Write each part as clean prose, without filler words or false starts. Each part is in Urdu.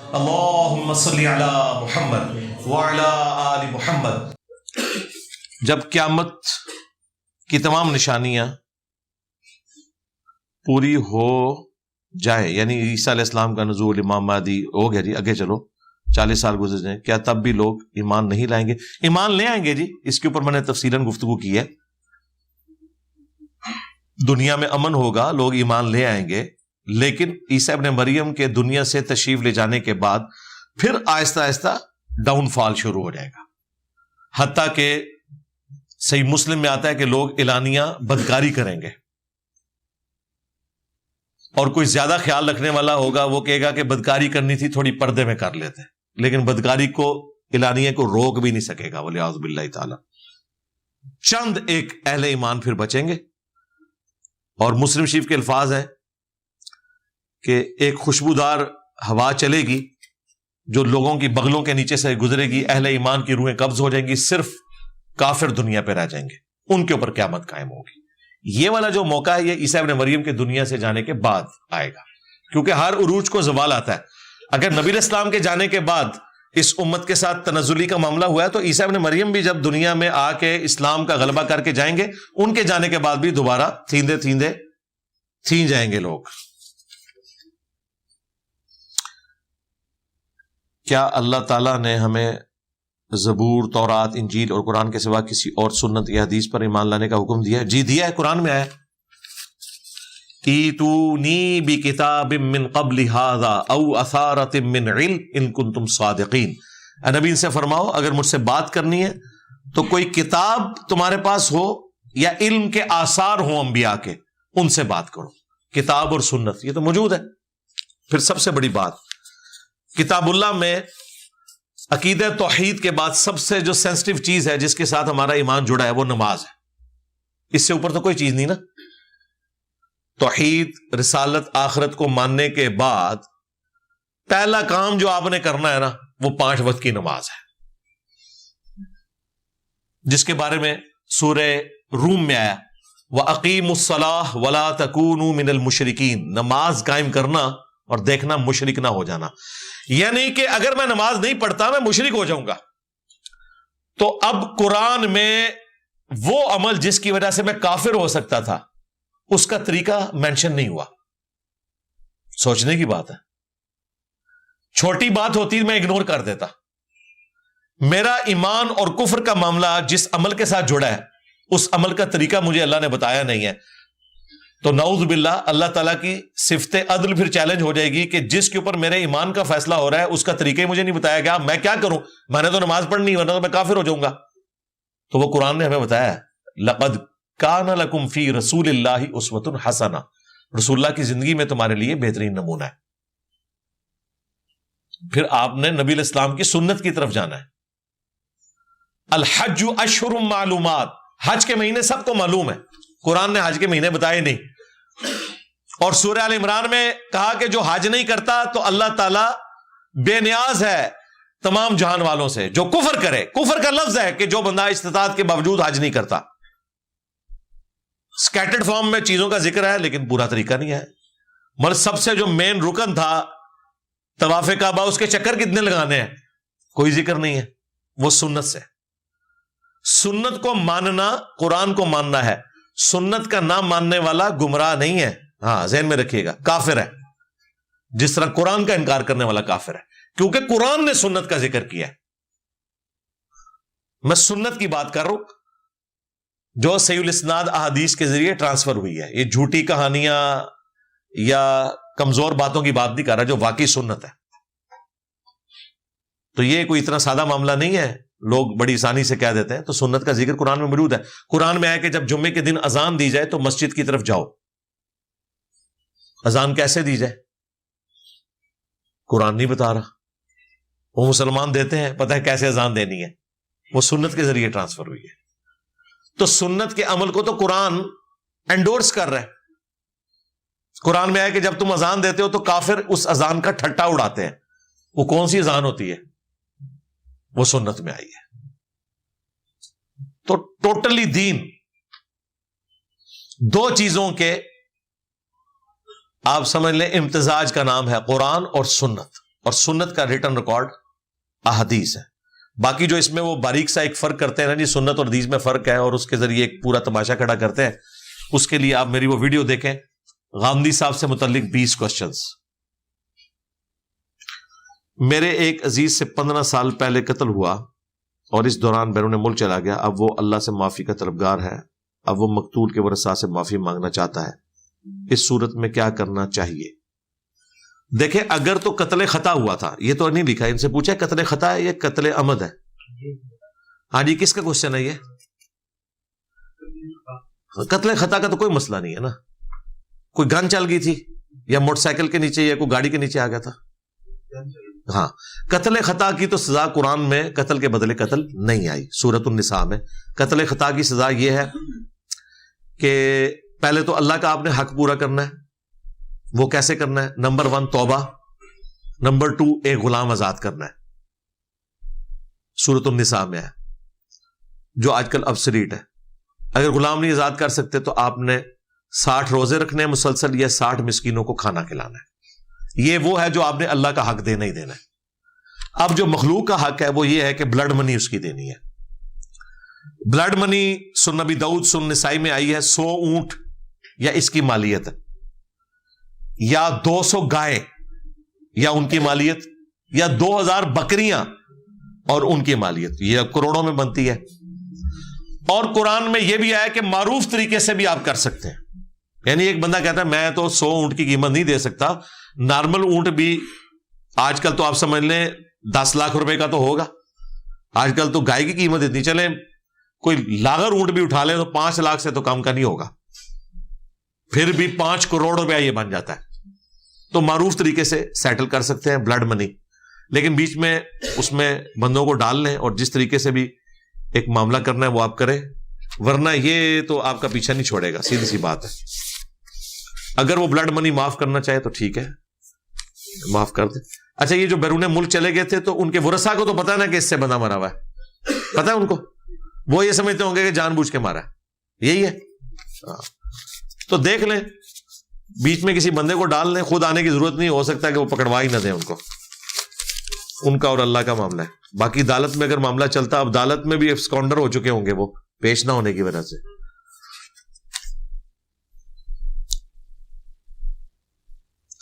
اللہم صلی علی محمد وعلی آل محمد. جب قیامت کی تمام نشانیاں پوری ہو جائے، یعنی عیسیٰ علیہ السلام کا نزول، امام مہدی ہو گیا جی، آگے چلو 40 سال گزر جائیں، کیا تب بھی لوگ ایمان نہیں لائیں گے؟ ایمان لے آئیں گے جی، اس کے اوپر میں نے تفصیلاً گفتگو کی ہے. دنیا میں امن ہوگا، لوگ ایمان لے آئیں گے، لیکن عیسیٰ ابن مریم کے دنیا سے تشریف لے جانے کے بعد پھر آہستہ آہستہ ڈاؤن فال شروع ہو جائے گا. حتیٰ کہ صحیح مسلم میں آتا ہے کہ لوگ اعلانیہ بدکاری کریں گے، اور کوئی زیادہ خیال رکھنے والا ہوگا وہ کہے گا کہ بدکاری کرنی تھی تھوڑی پردے میں کر لیتے، لیکن بدکاری کو اعلانیہ کو روک بھی نہیں سکے گا ولیعوذ باللہ تعالی. چند ایک اہل ایمان پھر بچیں گے. اور مسلم شریف کے الفاظ ہیں کہ ایک خوشبودار ہوا چلے گی جو لوگوں کی بغلوں کے نیچے سے گزرے گی، اہل ایمان کی روحیں قبض ہو جائیں گی، صرف کافر دنیا پہ رہ جائیں گے، ان کے اوپر قیامت قائم ہوگی. یہ والا جو موقع ہے یہ عیسیٰ ابن مریم کے دنیا سے جانے کے بعد آئے گا، کیونکہ ہر عروج کو زوال آتا ہے. اگر نبی علیہ السلام کے جانے کے بعد اس امت کے ساتھ تنزلی کا معاملہ ہوا ہے تو عیسیٰ ابن مریم بھی جب دنیا میں آ کے اسلام کا غلبہ کر کے جائیں گے، ان کے جانے کے بعد بھی دوبارہ تھین جائیں گے لوگ. کیا اللہ تعالیٰ نے ہمیں زبور، تورات، انجیل اور قرآن کے سوا کسی اور سنت یا حدیث پر ایمان لانے کا حکم دیا ہے؟ جی دیا ہے، قرآن میں آیا ایتونی بکتاب من قبل ھذا او اثارۃ من علم ان کنتم صادقین. اے نبی ان سے فرماؤ اگر مجھ سے بات کرنی ہے تو کوئی کتاب تمہارے پاس ہو یا علم کے آثار ہوں انبیاء کے، ان سے بات کرو. کتاب اور سنت یہ تو موجود ہے. پھر سب سے بڑی بات، کتاب اللہ میں عقیدہ توحید کے بعد سب سے جو سینسٹیو چیز ہے جس کے ساتھ ہمارا ایمان جڑا ہے وہ نماز ہے. اس سے اوپر تو کوئی چیز نہیں نا. توحید، رسالت، آخرت کو ماننے کے بعد پہلا کام جو آپ نے کرنا ہے نا وہ 5 وقت کی نماز ہے، جس کے بارے میں سورہ روم میں آیا وَأَقِيمُوا الصَّلَاةَ وَلَا تَكُونُوا مِنَ الْمُشْرِكِينَ. نماز قائم کرنا اور دیکھنا مشرک نہ ہو جانا. یعنی کہ اگر میں نماز نہیں پڑھتا میں مشرک ہو جاؤں گا. تو اب قرآن میں وہ عمل جس کی وجہ سے میں کافر ہو سکتا تھا اس کا طریقہ مینشن نہیں ہوا. سوچنے کی بات ہے. چھوٹی بات ہوتی میں اگنور کر دیتا. میرا ایمان اور کفر کا معاملہ جس عمل کے ساتھ جڑا ہے اس عمل کا طریقہ مجھے اللہ نے بتایا نہیں ہے، تو نعوذ باللہ اللہ تعالیٰ کی صفت عدل پھر چیلنج ہو جائے گی کہ جس کے اوپر میرے ایمان کا فیصلہ ہو رہا ہے اس کا طریقہ ہی مجھے نہیں بتایا گیا، میں کیا کروں؟ میں نے تو نماز پڑھنی ورنہ تو میں کافر ہو جاؤں گا. تو وہ قرآن نے ہمیں بتایا لقد کان لکم فی رسول اللہ اسوۃ حسنہ، رسول اللہ کی زندگی میں تمہارے لیے بہترین نمونہ ہے. پھر آپ نے نبی علیہ السلام کی سنت کی طرف جانا ہے. الحج اشہر معلومات، حج کے مہینے سب کو معلوم ہے، قرآن نے حج کے مہینے بتائے نہیں. اور سورہ آل عمران میں کہا کہ جو حج نہیں کرتا تو اللہ تعالیٰ بے نیاز ہے تمام جہان والوں سے. جو کفر کرے، کفر کا لفظ ہے کہ جو بندہ استطاعت کے باوجود حج نہیں کرتا. سکیٹرڈ فارم میں چیزوں کا ذکر ہے لیکن پورا طریقہ نہیں ہے. مگر سب سے جو مین رکن تھا طواف کعبہ، اس کے چکر کتنے لگانے ہیں کوئی ذکر نہیں ہے. وہ سنت سے، سنت کو ماننا قرآن کو ماننا ہے. سنت کا نام ماننے والا گمراہ نہیں ہے، ہاں ذہن میں رکھیے گا، کافر ہے. جس طرح قرآن کا انکار کرنے والا کافر ہے، کیونکہ قرآن نے سنت کا ذکر کیا ہے. میں سنت کی بات کر رہا ہوں جو صحیح الاسناد احادیث کے ذریعے ٹرانسفر ہوئی ہے. یہ جھوٹی کہانیاں یا کمزور باتوں کی بات نہیں کر رہا، جو واقعی سنت ہے. تو یہ کوئی اتنا سادہ معاملہ نہیں ہے، لوگ بڑی آسانی سے کہہ دیتے ہیں. تو سنت کا ذکر قرآن میں موجود ہے. قرآن میں ہے کہ جب جمعے کے دن اذان دی جائے تو مسجد کی طرف جاؤ. اذان کیسے دی جائے قرآن نہیں بتا رہا، وہ مسلمان دیتے ہیں، پتہ ہے کیسے اذان دینی ہے، وہ سنت کے ذریعے ٹرانسفر ہوئی ہے. تو سنت کے عمل کو تو قرآن انڈورس کر رہا ہے. قرآن میں ہے کہ جب تم اذان دیتے ہو تو کافر اس اذان کا ٹھٹا اڑاتے ہیں. وہ کون سی اذان ہوتی ہے؟ وہ سنت میں آئی ہے. تو ٹوٹلی دین دو چیزوں کے آپ سمجھ لیں امتزاج کا نام ہے، قرآن اور سنت. اور سنت کا ریٹن ریکارڈ احادیث ہے. باقی جو اس میں وہ باریک سا ایک فرق کرتے ہیں نا جی، سنت اور حدیث میں فرق ہے، اور اس کے ذریعے ایک پورا تماشا کھڑا کرتے ہیں، اس کے لیے آپ میری وہ ویڈیو دیکھیں، غامدی صاحب سے متعلق 20 کوسچنز. میرے ایک عزیز سے 15 سال پہلے قتل ہوا اور اس دوران بیرون ملک چلا گیا. اب وہ اللہ سے معافی کا طلبگار ہے. اب وہ مقتول کے ورثاء سے معافی مانگنا چاہتا ہے. اس صورت میں کیا کرنا چاہیے؟ دیکھیں، اگر تو قتل خطا ہوا تھا، یہ تو نہیں لکھا، ان سے پوچھا قتل خطا ہے یا قتل عمد ہے. ہاں جی، کس کا کوشچن ہے یہ؟ قتل خطا کا تو کوئی مسئلہ نہیں ہے نا. کوئی گن چل گئی تھی یا موٹر سائیکل کے نیچے یا کوئی گاڑی کے نیچے آ گیا تھا. ہاں، قتل خطا کی تو سزا قرآن میں قتل کے بدلے قتل نہیں آئی. سورۃ النساء میں قتل خطا کی سزا یہ ہے کہ پہلے تو اللہ کا آپ نے حق پورا کرنا ہے. وہ کیسے کرنا ہے؟ نمبر 1 توبہ، نمبر 2 ایک غلام آزاد کرنا ہے. سورۃ النساء میں ہے، جو آج کل ابسلیٹ ہے. اگر غلام نہیں آزاد کر سکتے تو آپ نے 60 روزے رکھنے ہیں مسلسل، یا 60 مسکینوں کو کھانا کھلانا ہے. یہ وہ ہے جو آپ نے اللہ کا حق دینا ہی دینا ہے. اب جو مخلوق کا حق ہے وہ یہ ہے کہ بلڈ منی اس کی دینی ہے. بلڈ منی سنن نبی داؤد سنن نسائی میں آئی ہے 100 اونٹ یا اس کی مالیت، یا 200 گائے یا ان کی مالیت، یا 2000 بکریاں اور ان کی مالیت. یہ کروڑوں میں بنتی ہے. اور قرآن میں یہ بھی آیا کہ معروف طریقے سے بھی آپ کر سکتے ہیں. یعنی ایک بندہ کہتا ہے میں تو 100 اونٹ کی قیمت نہیں دے سکتا، نارمل اونٹ بھی آج کل تو آپ سمجھ لیں 10 لاکھ روپے کا تو ہوگا. آج کل تو گائے کی قیمت اتنی، چلے کوئی لاغر اونٹ بھی اٹھا لے تو 5 لاکھ سے تو کم کا نہیں ہوگا، پھر بھی 5 کروڑ روپیہ یہ بن جاتا ہے. تو معروف طریقے سے سیٹل کر سکتے ہیں بلڈ منی، لیکن بیچ میں اس میں بندوں کو ڈال لیں اور جس طریقے سے بھی ایک معاملہ کرنا ہے وہ آپ کریں، ورنہ یہ تو آپ کا پیچھا نہیں چھوڑے گا. سیدھی سی بات ہے. اگر وہ بلڈ منی معاف کرنا چاہے تو ٹھیک ہے، معاف کر دیں. اچھا، یہ جو بیرون ملک چلے گئے تھے تو ان کے ورثاء کو تو پتا ہے نا کہ اس سے بندہ مرا ہوا ہے، پتا ہے ان کو، وہ یہ سمجھتے ہوں گے کہ جان بوجھ کے مارا ہے. یہی ہے. تو دیکھ لیں، بیچ میں کسی بندے کو ڈال لیں، خود آنے کی ضرورت نہیں، ہو سکتا ہے کہ وہ پکڑوا ہی نہ دیں ان کو. ان کا اور اللہ کا معاملہ ہے. باقی عدالت میں اگر معاملہ چلتا، اب عدالت میں بھی اسکانڈر ہو چکے ہوں گے وہ پیش نہ ہونے کی وجہ سے.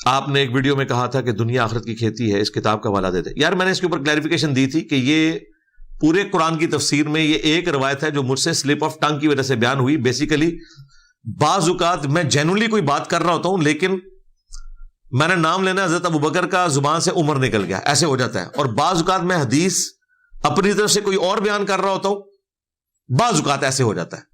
آپ نے ایک ویڈیو میں کہا تھا کہ دنیا آخرت کی کھیتی ہے، اس کتاب کا حوالہ دیتے. یار میں نے اس کے اوپر کلیریفیکیشن دی تھی کہ یہ پورے قرآن کی تفسیر میں یہ ایک روایت ہے جو مجھ سے سلپ آف ٹنگ کی وجہ سے بیان ہوئی. بیسیکلی بعض اوقات میں جینولی کوئی بات کر رہا ہوتا ہوں، لیکن میں نے نام لینا حضرت ابوبکر کا، زبان سے عمر نکل گیا، ایسے ہو جاتا ہے. اور بعض اوقات میں حدیث اپنی طرف سے کوئی اور بیان کر رہا ہوتا ہوں، بعض اوقات ایسے ہو جاتا ہے.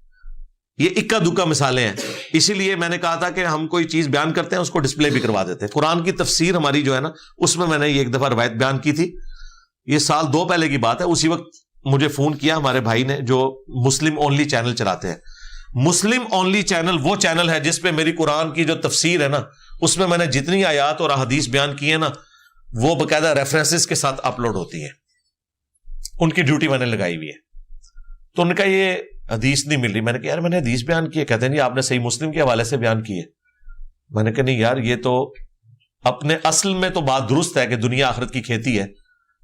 یہ اکا دکا مثالیں ہیں. اسی لیے میں نے کہا تھا کہ ہم کوئی چیز بیان کرتے ہیں اس کو ڈسپلے بھی کروا دیتے ہیں. قرآن کی تفسیر ہماری جو ہے نا، اس میں نے یہ ایک دفعہ روایت بیان کی تھی، یہ 1 سال 2 پہلے کی بات ہے. اسی وقت مجھے فون کیا ہمارے بھائی نے جو مسلم اونلی چینل چلاتے ہیں. مسلم اونلی چینل وہ چینل ہے جس پہ میری قرآن کی جو تفسیر ہے نا، اس میں نے جتنی آیات اور احادیث بیان کی ہیں نا، وہ باقاعدہ ریفرنسز کے ساتھ اپلوڈ ہوتی ہیں. ان کی ڈیوٹی میں نے لگائی ہوئی ہے. تو ان کا یہ حدیث نہیں مل رہی. میں نے کہا یار میں نے حدیث بیان کی ہے. کہتے ہیں نہیں آپ نے صحیح مسلم کے حوالے سے بیان کی ہے. میں نے کہا نہیں یار، یہ تو اپنے اصل میں تو بات درست ہے کہ دنیا آخرت کی کھیتی ہے.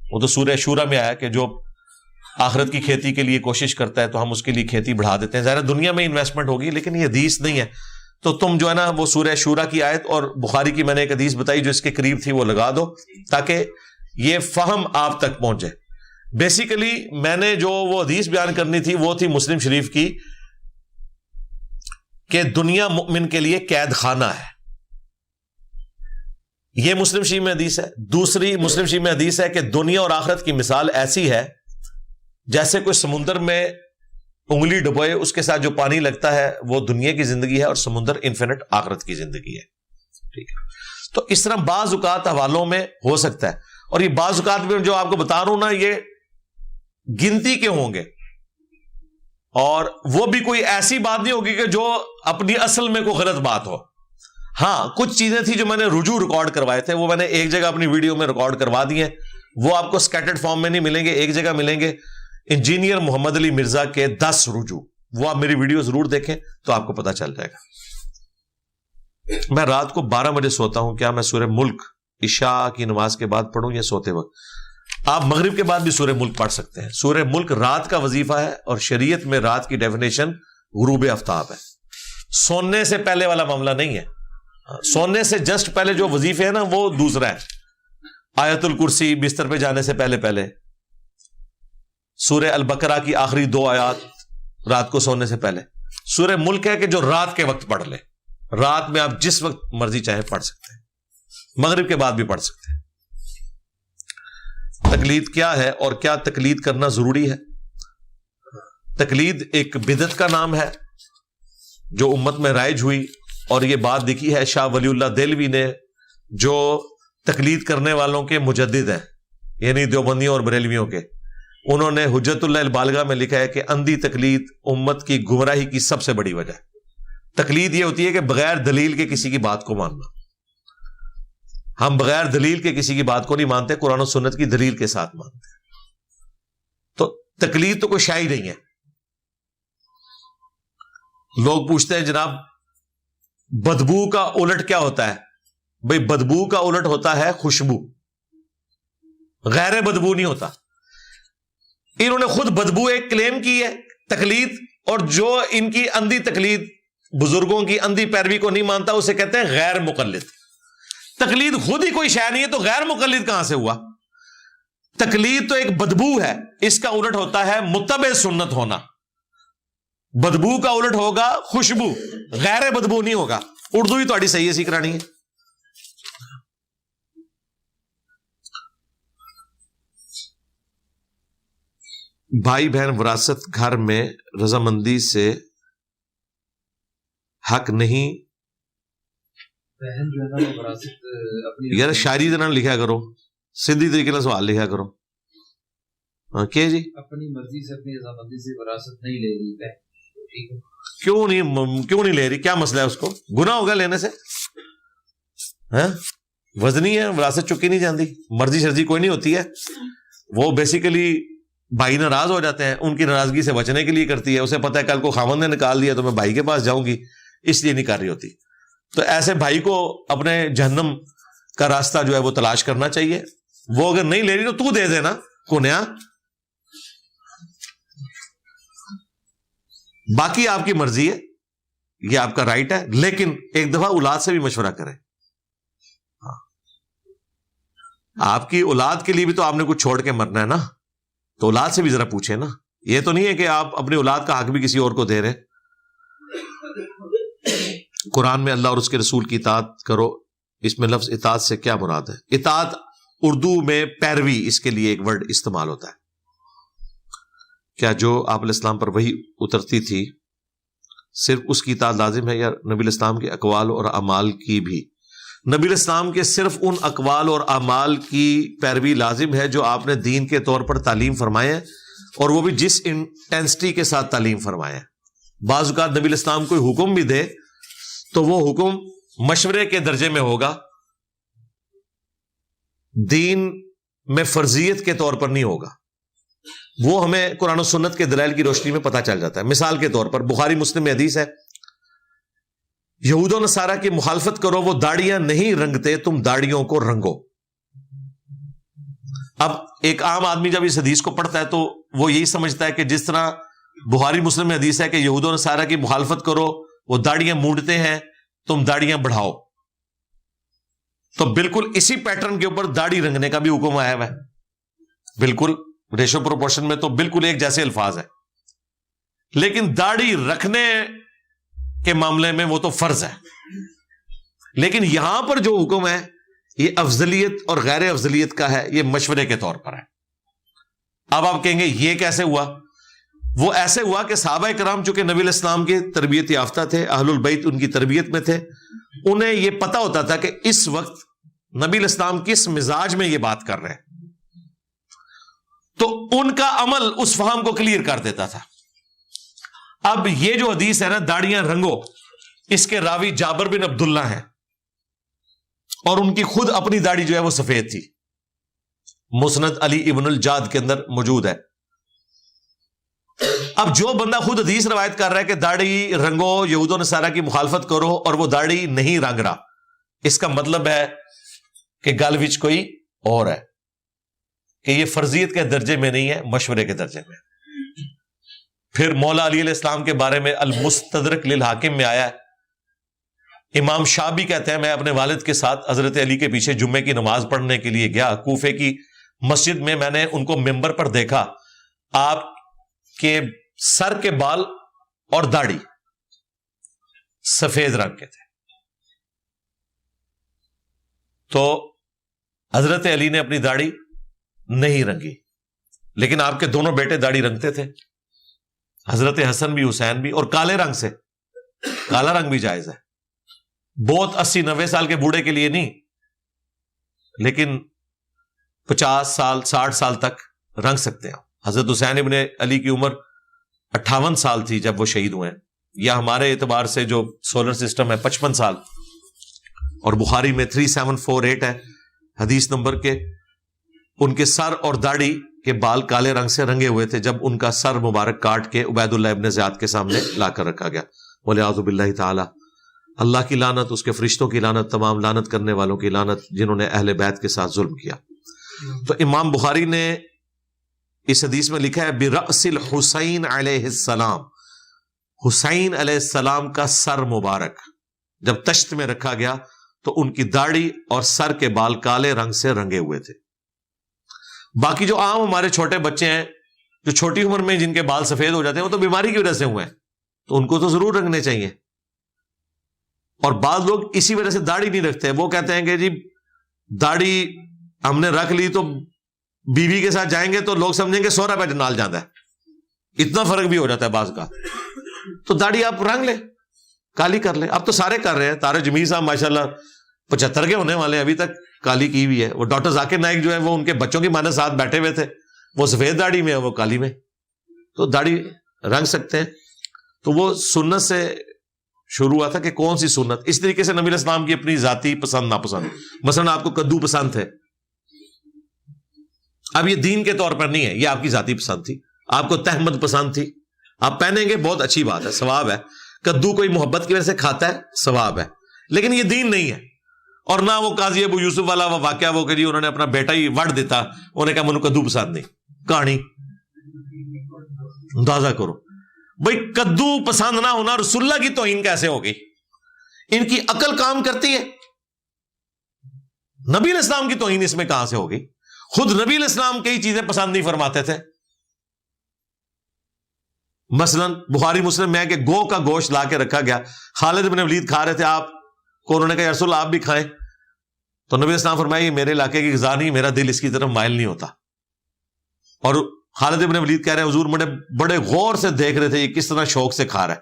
وہ تو سورہ شورا میں آیا کہ جو آخرت کی کھیتی کے لیے کوشش کرتا ہے تو ہم اس کے لیے کھیتی بڑھا دیتے ہیں. ظاہر دنیا میں انویسٹمنٹ ہوگی، لیکن یہ حدیث نہیں ہے. تو تم جو ہے نا وہ سورہ شورا کی آیت اور بخاری کی میں نے ایک حدیث بتائی جو اس کے قریب تھی، وہ لگا دو تاکہ یہ فہم آپ تک پہنچے. بیسیکلی میں نے جو وہ حدیث بیان کرنی تھی وہ تھی مسلم شریف کی کہ دنیا مؤمن کے لیے قید خانہ ہے. یہ مسلم شریف میں حدیث ہے. دوسری مسلم شریف میں حدیث ہے کہ دنیا اور آخرت کی مثال ایسی ہے جیسے کوئی سمندر میں انگلی ڈبوئے، اس کے ساتھ جو پانی لگتا ہے وہ دنیا کی زندگی ہے اور سمندر انفینٹ آخرت کی زندگی ہے. ٹھیک ہے. تو اس طرح بعض اوقات حوالوں میں ہو سکتا ہے. اور یہ بعض اوقات میں جو آپ کو بتا رہا ہوں نا، یہ گنتی کے ہوں گے، اور وہ بھی کوئی ایسی بات نہیں ہوگی کہ جو اپنی اصل میں کوئی غلط بات ہو. ہاں کچھ چیزیں تھی جو میں نے رجوع ریکارڈ کروائے تھے، وہ میں نے ایک جگہ اپنی ویڈیو میں ریکارڈ کروا دی ہیں. وہ آپ کو سکیٹرڈ فارم میں نہیں ملیں گے، ایک جگہ ملیں گے. انجینئر محمد علی مرزا کے 10 رجوع، وہ آپ میری ویڈیو ضرور دیکھیں تو آپ کو پتا چل جائے گا. میں رات کو 12 بجے سوتا ہوں. کیا میں سورہ ملک عشاء کی نماز کے بعد پڑھوں یا سوتے وقت؟ آپ مغرب کے بعد بھی سورہ ملک پڑھ سکتے ہیں. سورہ ملک رات کا وظیفہ ہے اور شریعت میں رات کی ڈیفینیشن غروب آفتاب ہے. سونے سے پہلے والا معاملہ نہیں ہے. سونے سے جسٹ پہلے جو وظیفے ہیں نا وہ دوسرا ہے. آیت الکرسی بستر پہ جانے سے پہلے سورہ البقرہ کی آخری 2 آیات رات کو سونے سے پہلے. سورہ ملک ہے کہ جو رات کے وقت پڑھ لے. رات میں آپ جس وقت مرضی چاہے پڑھ سکتے ہیں, مغرب کے بعد بھی پڑھ سکتے ہیں. تقلید کیا ہے اور کیا تقلید کرنا ضروری ہے؟ تقلید ایک بدعت کا نام ہے جو امت میں رائج ہوئی, اور یہ بات دیکھی ہے شاہ ولی اللہ دہلوی نے, جو تقلید کرنے والوں کے مجدد ہیں, یعنی دیوبندیوں اور بریلویوں کے. انہوں نے حجت اللہ البالغہ میں لکھا ہے کہ اندھی تقلید امت کی گمراہی کی سب سے بڑی وجہ ہے. تقلید یہ ہوتی ہے کہ بغیر دلیل کے کسی کی بات کو ماننا. ہم بغیر دلیل کے کسی کی بات کو نہیں مانتے, قرآن و سنت کی دلیل کے ساتھ مانتے ہیں. تو تقلید تو کوئی شے ہی نہیں ہے. لوگ پوچھتے ہیں جناب بدبو کا الٹ کیا ہوتا ہے؟ بھئی بدبو کا الٹ ہوتا ہے خوشبو, غیر بدبو نہیں ہوتا. انہوں نے خود بدبو ایک کلیم کی ہے تقلید, اور جو ان کی اندھی تقلید بزرگوں کی اندھی پیروی کو نہیں مانتا اسے کہتے ہیں غیر مقلد. تقلید خود ہی کوئی شے نہیں ہے تو غیر مقلد کہاں سے ہوا؟ تقلید تو ایک بدبو ہے, اس کا الٹ ہوتا ہے متبع سنت ہونا. بدبو کا الٹ ہوگا خوشبو, غیر بدبو نہیں ہوگا. اردو ہی تھوڑی صحیح ہے سیکھ رانی ہے. بھائی بہن وراثت گھر میں رضامندی سے حق نہیں. بہن جو ہے نا وراثت اپنی یار شاعری طرح لکھا کرو, سیدھی طریقے سے سوال لکھا کرو. کیا جی اپنی مرضی سے اپنی رضامندی سے وراثت نہیں لے رہی ہے, ٹھیک ہے, کیوں نہیں لے رہی؟ کیا مسئلہ ہے؟ اس کو گناہ ہوگا لینے سے؟ وزنی ہے, وراثت چکی نہیں جاندی, مرضی شرضی کوئی نہیں ہوتی ہے. وہ بیسیکلی بھائی ناراض ہو جاتے ہیں, ان کی ناراضگی سے بچنے کے لیے کرتی ہے. اسے پتہ ہے کل کو خاوند نے نکال دیا تو میں بھائی کے پاس جاؤں گی, اس لیے نہیں کر رہی ہوتی. تو ایسے بھائی کو اپنے جہنم کا راستہ جو ہے وہ تلاش کرنا چاہیے. وہ اگر نہیں لے رہی تو دے دینا کنیا, باقی آپ کی مرضی ہے, یہ آپ کا رائٹ ہے. لیکن ایک دفعہ اولاد سے بھی مشورہ کریں. آپ کی اولاد کے لیے بھی تو آپ نے کچھ چھوڑ کے مرنا ہے نا, تو اولاد سے بھی ذرا پوچھیں نا. یہ تو نہیں ہے کہ آپ اپنی اولاد کا حق بھی کسی اور کو دے رہے. قرآن میں اللہ اور اس کے رسول کی اطاعت کرو, اس میں لفظ اطاعت سے کیا مراد ہے؟ اطاعت اردو میں پیروی, اس کے لیے ایک ورڈ استعمال ہوتا ہے. کیا جو آپ علیہ السلام پر وحی اترتی تھی صرف اس کی اطاعت لازم ہے, یا نبی علیہ السلام کے اقوال اور اعمال کی بھی؟ نبی علیہ السلام کے صرف ان اقوال اور اعمال کی پیروی لازم ہے جو آپ نے دین کے طور پر تعلیم فرمائے ہیں, اور وہ بھی جس انٹینسٹی کے ساتھ تعلیم فرمائے ہیں. بعض اوقات نبی علیہ السلام کوئی حکم بھی دے تو وہ حکم مشورے کے درجے میں ہوگا, دین میں فرضیت کے طور پر نہیں ہوگا. وہ ہمیں قرآن و سنت کے دلائل کی روشنی میں پتہ چل جاتا ہے. مثال کے طور پر بخاری مسلم میں حدیث ہے, یہود و نصارہ کی مخالفت کرو, وہ داڑیاں نہیں رنگتے, تم داڑیوں کو رنگو. اب ایک عام آدمی جب اس حدیث کو پڑھتا ہے تو وہ یہی سمجھتا ہے کہ جس طرح بخاری مسلم میں حدیث ہے کہ یہود و نصارہ کی مخالفت کرو, وہ داڑیاں مونڈتے ہیں, تم داڑیاں بڑھاؤ. تو بالکل اسی پیٹرن کے اوپر داڑھی رنگنے کا بھی حکم آیا ہوا ہے, بالکل ریشو پروپورشن میں تو بالکل ایک جیسے الفاظ ہے. لیکن داڑھی رکھنے کے معاملے میں وہ تو فرض ہے. لیکن یہاں پر جو حکم ہے یہ افضلیت اور غیر افضلیت کا ہے, یہ مشورے کے طور پر ہے. اب آپ کہیں گے یہ کیسے ہوا؟ وہ ایسے ہوا کہ صحابہ کرام چونکہ نبی علیہ السلام کے تربیت یافتہ تھے, اہل البیت ان کی تربیت میں تھے, انہیں یہ پتا ہوتا تھا کہ اس وقت نبی علیہ السلام کس مزاج میں یہ بات کر رہے ہیں, تو ان کا عمل اس فہم کو کلیئر کر دیتا تھا. اب یہ جو حدیث ہے نا داڑیاں رنگو, اس کے راوی جابر بن عبداللہ ہیں, اور ان کی خود اپنی داڑھی جو ہے وہ سفید تھی. مسند علی ابن الجاد کے اندر موجود ہے. اب جو بندہ خود حدیث روایت کر رہا ہے کہ داڑھی رنگو, یہود و نصارہ کی مخالفت کرو, اور وہ داڑھی نہیں رنگ رہا, اس کا مطلب ہے کہ گل وچ کوئی اور ہے، کہ یہ فرضیت کے درجے میں نہیں ہے، مشورے کے درجے میں۔ پھر مولا علی علیہ السلام کے بارے میں المستدرک للحاکم میں آیا ہے، امام شابی کہتے ہیں میں اپنے والد کے ساتھ حضرت علی کے پیچھے جمعے کی نماز پڑھنے کے لیے گیا کوفے کی مسجد میں نے ان کو ممبر پر دیکھا، آپ کے سر کے بال اور داڑھی سفید رنگ کے تھے، تو حضرت علی نے اپنی داڑھی نہیں رنگی، لیکن آپ کے دونوں بیٹے داڑھی رنگتے تھے، حضرت حسن بھی حسین بھی، اور کالے رنگ سے، کالا رنگ بھی جائز ہے، بہت 80-90 سال کے بوڑھے کے لیے نہیں، لیکن 50 سال 60 سال تک رنگ سکتے ہیں۔ حضرت حسین ابن علی کی عمر 58 سال تھی جب وہ شہید ہوئے، یا ہمارے اعتبار سے جو سولر سسٹم ہے 55 سال، اور بخاری میں 3748 ہے حدیث نمبر کے، ان کے سر اور داڑھی کے بال کالے رنگ سے رنگے ہوئے تھے جب ان کا سر مبارک کاٹ کے عبید اللہ ابن زیاد کے سامنے لا کر رکھا گیا۔ وَلِعَوْذُ بِاللَّهِ تعالی، اللہ کی لعنت، اس کے فرشتوں کی لعنت، تمام لعنت کرنے والوں کی لعنت جنہوں نے اہل بیت کے ساتھ ظلم کیا۔ تو امام بخاری نے اس حدیث میں لکھا ہے برأس الحسین علیہ السلام، حسین علیہ السلام کا سر مبارک جب تشت میں رکھا گیا تو ان کی داڑھی اور سر کے بال کالے رنگ سے رنگے ہوئے تھے۔ باقی جو عام ہمارے چھوٹے بچے ہیں جو چھوٹی عمر میں جن کے بال سفید ہو جاتے ہیں وہ تو بیماری کی وجہ سے ہوئے ہیں، تو ان کو تو ضرور رنگنے چاہیے۔ اور بعض لوگ اسی وجہ سے داڑھی نہیں رکھتے، وہ کہتے ہیں کہ جی داڑھی ہم نے رکھ لی تو بیوی کے ساتھ جائیں گے تو لوگ سمجھیں گے سورا پہ نال جاتا ہے، اتنا فرق بھی ہو جاتا ہے بعض کا۔ تو داڑھی آپ رنگ لیں، کالی کر لیں، اب تو سارے کر رہے ہیں، تارے جمیل صاحب ماشاءاللہ 75 کے ہونے والے ہیں، ابھی تک کالی کی ہوئی ہے۔ وہ ڈاکٹر ذاکر نائک جو ہے وہ ان کے بچوں کی مانے ساتھ بیٹھے ہوئے تھے، وہ سفید داڑھی میں ہے، وہ کالی میں، تو داڑھی رنگ سکتے ہیں۔ تو وہ سنت سے شروع ہوا تھا کہ کون سی سنت، اس طریقے سے نبی علیہ السلام کی اپنی ذاتی پسند ناپسند، مثلا آپ کو کدو پسند تھے، اب یہ دین کے طور پر نہیں ہے، یہ آپ کی ذاتی پسند تھی۔ آپ کو تہمت پسند تھی، آپ پہنیں گے، بہت اچھی بات ہے، ثواب ہے، کدو کوئی محبت کی وجہ سے کھاتا ہے، ثواب ہے، لیکن یہ دین نہیں ہے۔ اور نہ وہ قاضی ابو یوسف والا وہ واقعہ وہ کہ جی انہوں نے اپنا بیٹا ہی وڑ دیتا، انہوں نے کہا منو کدو پسند نہیں، کہانی اندازہ کرو بھئی، کدو پسند نہ ہونا رسول اللہ کی توہین کیسے ہوگی؟ ان کی عقل کام کرتی ہے؟ نبی علیہ السلام کی توہین اس میں کہاں سے ہوگی؟ خود نبی علیہ السلام کئی چیزیں پسند نہیں فرماتے تھے، مثلا بخاری مسلم میں ہے کہ گو کا گوشت لا کے رکھا گیا، خالد بن ولید کھا رہے تھے، آپ کو انہوں نے کہا یا رسول اللہ آپ بھی کھائیں، تو نبی علیہ السلام فرمایا یہ میرے علاقے کی غذا نہیں، میرا دل اس کی طرف مائل نہیں ہوتا۔ اور خالد بن ولید کہہ رہے ہیں حضور بڑے غور سے دیکھ رہے تھے یہ کس طرح شوق سے کھا رہا ہے،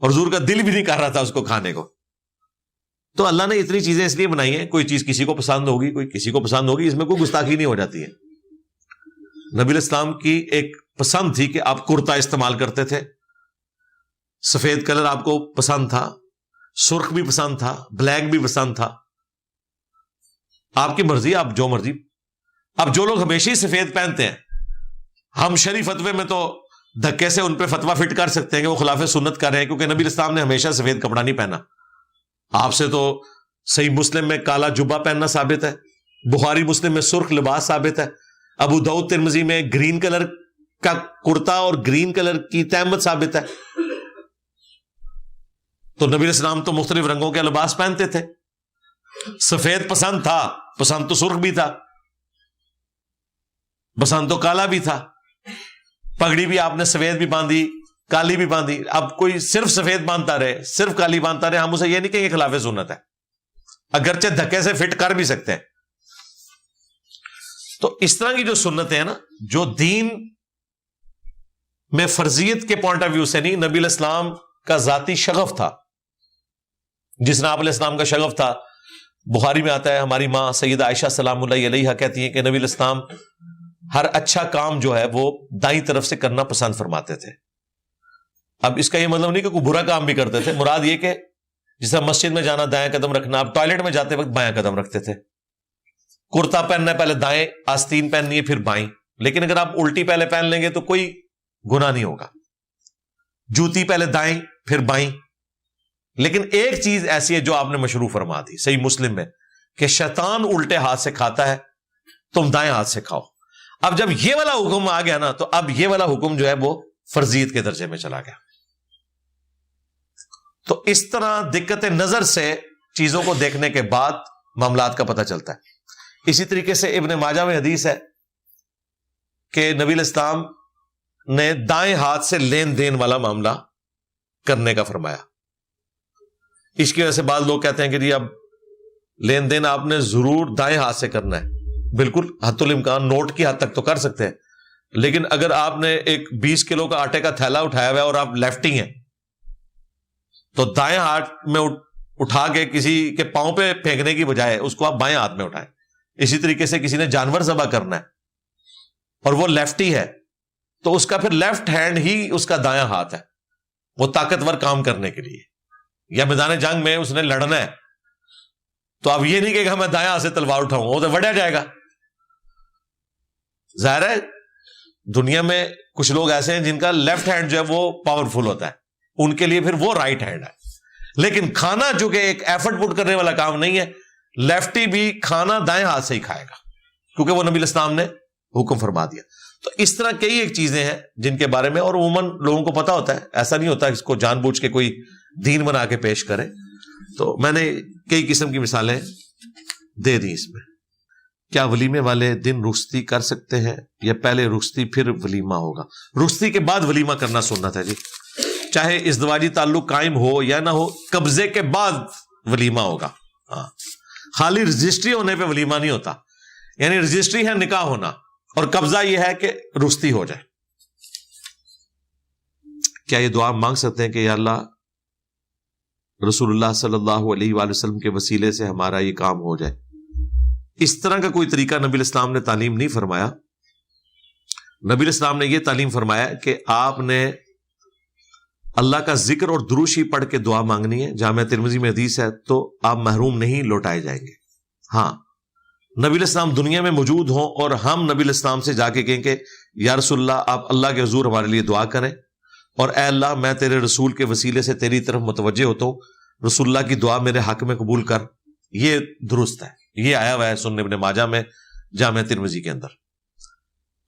اور حضور کا دل بھی نہیں کر رہا تھا اس کو کھانے کو۔ تو اللہ نے اتنی چیزیں اس لیے بنائی ہیں، کوئی چیز کسی کو پسند ہوگی، کوئی کسی کو پسند ہوگی، اس میں کوئی گستاخی نہیں ہو جاتی ہے۔ نبی علیہ السلام کی ایک پسند تھی کہ آپ کرتا استعمال کرتے تھے، سفید کلر آپ کو پسند تھا، سرخ بھی پسند تھا، بلیک بھی پسند تھا، آپ کی مرضی، آپ جو مرضی۔ اب جو لوگ ہمیشہ ہی سفید پہنتے ہیں، ہم شرعی فتوے میں تو دھکے سے ان پہ فتویٰ فٹ کر سکتے ہیں کہ وہ خلاف سنت کر رہے ہیں، کیونکہ نبی علیہ السلام نے ہمیشہ سفید کپڑا نہیں پہنا۔ آپ سے تو صحیح مسلم میں کالا جبہ پہننا ثابت ہے، بخاری مسلم میں سرخ لباس ثابت ہے، ابو داؤد ترمذی میں گرین کلر کا کرتا اور گرین کلر کی تہمت ثابت ہے۔ تو نبی علیہ السلام تو مختلف رنگوں کے لباس پہنتے تھے، سفید پسند تھا، پسند تو سرخ بھی تھا، پسند تو کالا بھی تھا، پگڑی بھی آپ نے سفید بھی باندھی، کالی بھی باندھی۔ اب کوئی صرف سفید باندھتا رہے، صرف کالی باندھتا رہے، ہم اسے یہ نہیں کہیں گے خلاف سنت ہے، اگرچہ دھکے سے فٹ کر بھی سکتے ہیں۔ تو اس طرح کی جو سنتیں ہیں نا، جو دین میں فرضیت کے پوائنٹ آف ویو سے نہیں، نبی علیہ السلام کا ذاتی شغف تھا، جس نے آپ علیہ السلام کا شغف تھا۔ بخاری میں آتا ہے، ہماری ماں سیدہ عائشہ سلام اللہ علیہا کہتی ہیں کہ نبی علیہ السلام ہر اچھا کام جو ہے وہ دائیں طرف سے کرنا پسند فرماتے تھے۔ اب اس کا یہ مطلب نہیں کہ کوئی برا کام بھی کرتے تھے، مراد یہ کہ جس طرح مسجد میں جانا دائیں قدم رکھنا، اب ٹوائلٹ میں جاتے وقت بائیں قدم رکھتے تھے، کرتا پہننا ہے پہلے دائیں، آستین پہننی ہے پھر بائیں، لیکن اگر آپ الٹی پہلے پہن لیں گے تو کوئی گناہ نہیں ہوگا، جوتی پہلے دائیں پھر بائیں۔ لیکن ایک چیز ایسی ہے جو آپ نے مشروع فرما دی صحیح مسلم میں، کہ شیطان الٹے ہاتھ سے کھاتا ہے، تم دائیں ہاتھ سے کھاؤ۔ اب جب یہ والا حکم آ گیا نا، تو اب یہ والا حکم جو ہے وہ فرضیت کے درجے میں چلا گیا۔ تو اس طرح دقت نظر سے چیزوں کو دیکھنے کے بعد معاملات کا پتہ چلتا ہے۔ اسی طریقے سے ابن ماجہ میں حدیث ہے کہ نبی الاسلام نے دائیں ہاتھ سے لین دین والا معاملہ کرنے کا فرمایا۔ اس کی وجہ سے بعض لوگ کہتے ہیں کہ جی اب لین دین آپ نے ضرور دائیں ہاتھ سے کرنا ہے، بالکل حتی الامکان نوٹ کی حد تک تو کر سکتے ہیں، لیکن اگر آپ نے ایک 20 کلو کا آٹے کا تھیلا اٹھایا ہوا ہے اور آپ لیفٹنگ ہیں تو دائیں ہاتھ میں اٹھا کے کسی کے پاؤں پہ پھینکنے کی بجائے اس کو آپ بائیں ہاتھ میں اٹھائیں۔ اسی طریقے سے کسی نے جانور ذبح کرنا ہے اور وہ لیفٹی ہے تو اس کا پھر لیفٹ ہینڈ ہی اس کا دایاں ہاتھ ہے، وہ طاقتور کام کرنے کے لیے، یا میدان جنگ میں اس نے لڑنا ہے تو اب یہ نہیں کہ میں دایاں ہاتھ سے تلوار اٹھاؤں، وہ تو وڈیا جائے گا۔ ظاہر ہے دنیا میں کچھ لوگ ایسے ہیں جن کا لیفٹ ہینڈ جو ہے وہ پاورفل ہوتا ہے، ان کے لیے پھر وہ رائٹ ہینڈ ہے، لیکن کھانا جو کہ ایک ایفرٹ پٹ کرنے والا کام نہیں ہے، لیفٹی بھی کھانا دائیں ہاتھ سے ہی کھائے گا کیونکہ وہ نبی الاسلام نے حکم فرما دیا۔ تو اس طرح کئی ایک چیزیں ہیں جن کے بارے میں اور عموماً لوگوں کو پتا ہوتا ہے، ایسا نہیں ہوتا اس کو جان بوجھ کے کوئی دین بنا کے پیش کرے۔ تو میں نے کئی قسم کی مثالیں دے دی اس میں۔ کیا ولیمے والے دن رخصتی کر سکتے ہیں یا پہلے رخصتی پھر ولیمہ ہوگا؟ رخصتی کے بعد ولیمہ کرنا سنت ہے جی، چاہے ازدواجی تعلق قائم ہو یا نہ ہو، قبضے کے بعد ولیمہ ہوگا۔ ہاں، خالی رجسٹری ہونے پہ ولیمہ نہیں ہوتا، یعنی رجسٹری ہے نکاح ہونا اور قبضہ یہ ہے کہ رخصتی ہو جائے۔ کیا یہ دعا مانگ سکتے ہیں کہ یا اللہ رسول اللہ صلی اللہ علیہ وآلہ وسلم کے وسیلے سے ہمارا یہ کام ہو جائے؟ اس طرح کا کوئی طریقہ نبی الاسلام نے تعلیم نہیں فرمایا۔ نبی الاسلام نے یہ تعلیم فرمایا کہ آپ نے اللہ کا ذکر اور دروشی پڑھ کے دعا مانگنی ہے۔ جامعہ ترمذی میں حدیث ہے تو آپ محروم نہیں لوٹائے جائیں گے۔ ہاں، نبی الاسلام دنیا میں موجود ہوں اور ہم نبی الاسلام سے جا کے کہیں کہ یا رسول اللہ آپ اللہ کے حضور ہمارے لیے دعا کریں، اور اے اللہ میں تیرے رسول کے وسیلے سے تیری طرف متوجہ ہوتا ہوں، رسول اللہ کی دعا میرے حق میں قبول کر، یہ درست ہے۔ یہ آیا ہوا ہے سنن ابن ماجہ میں، جامعہ ترمذی کے اندر،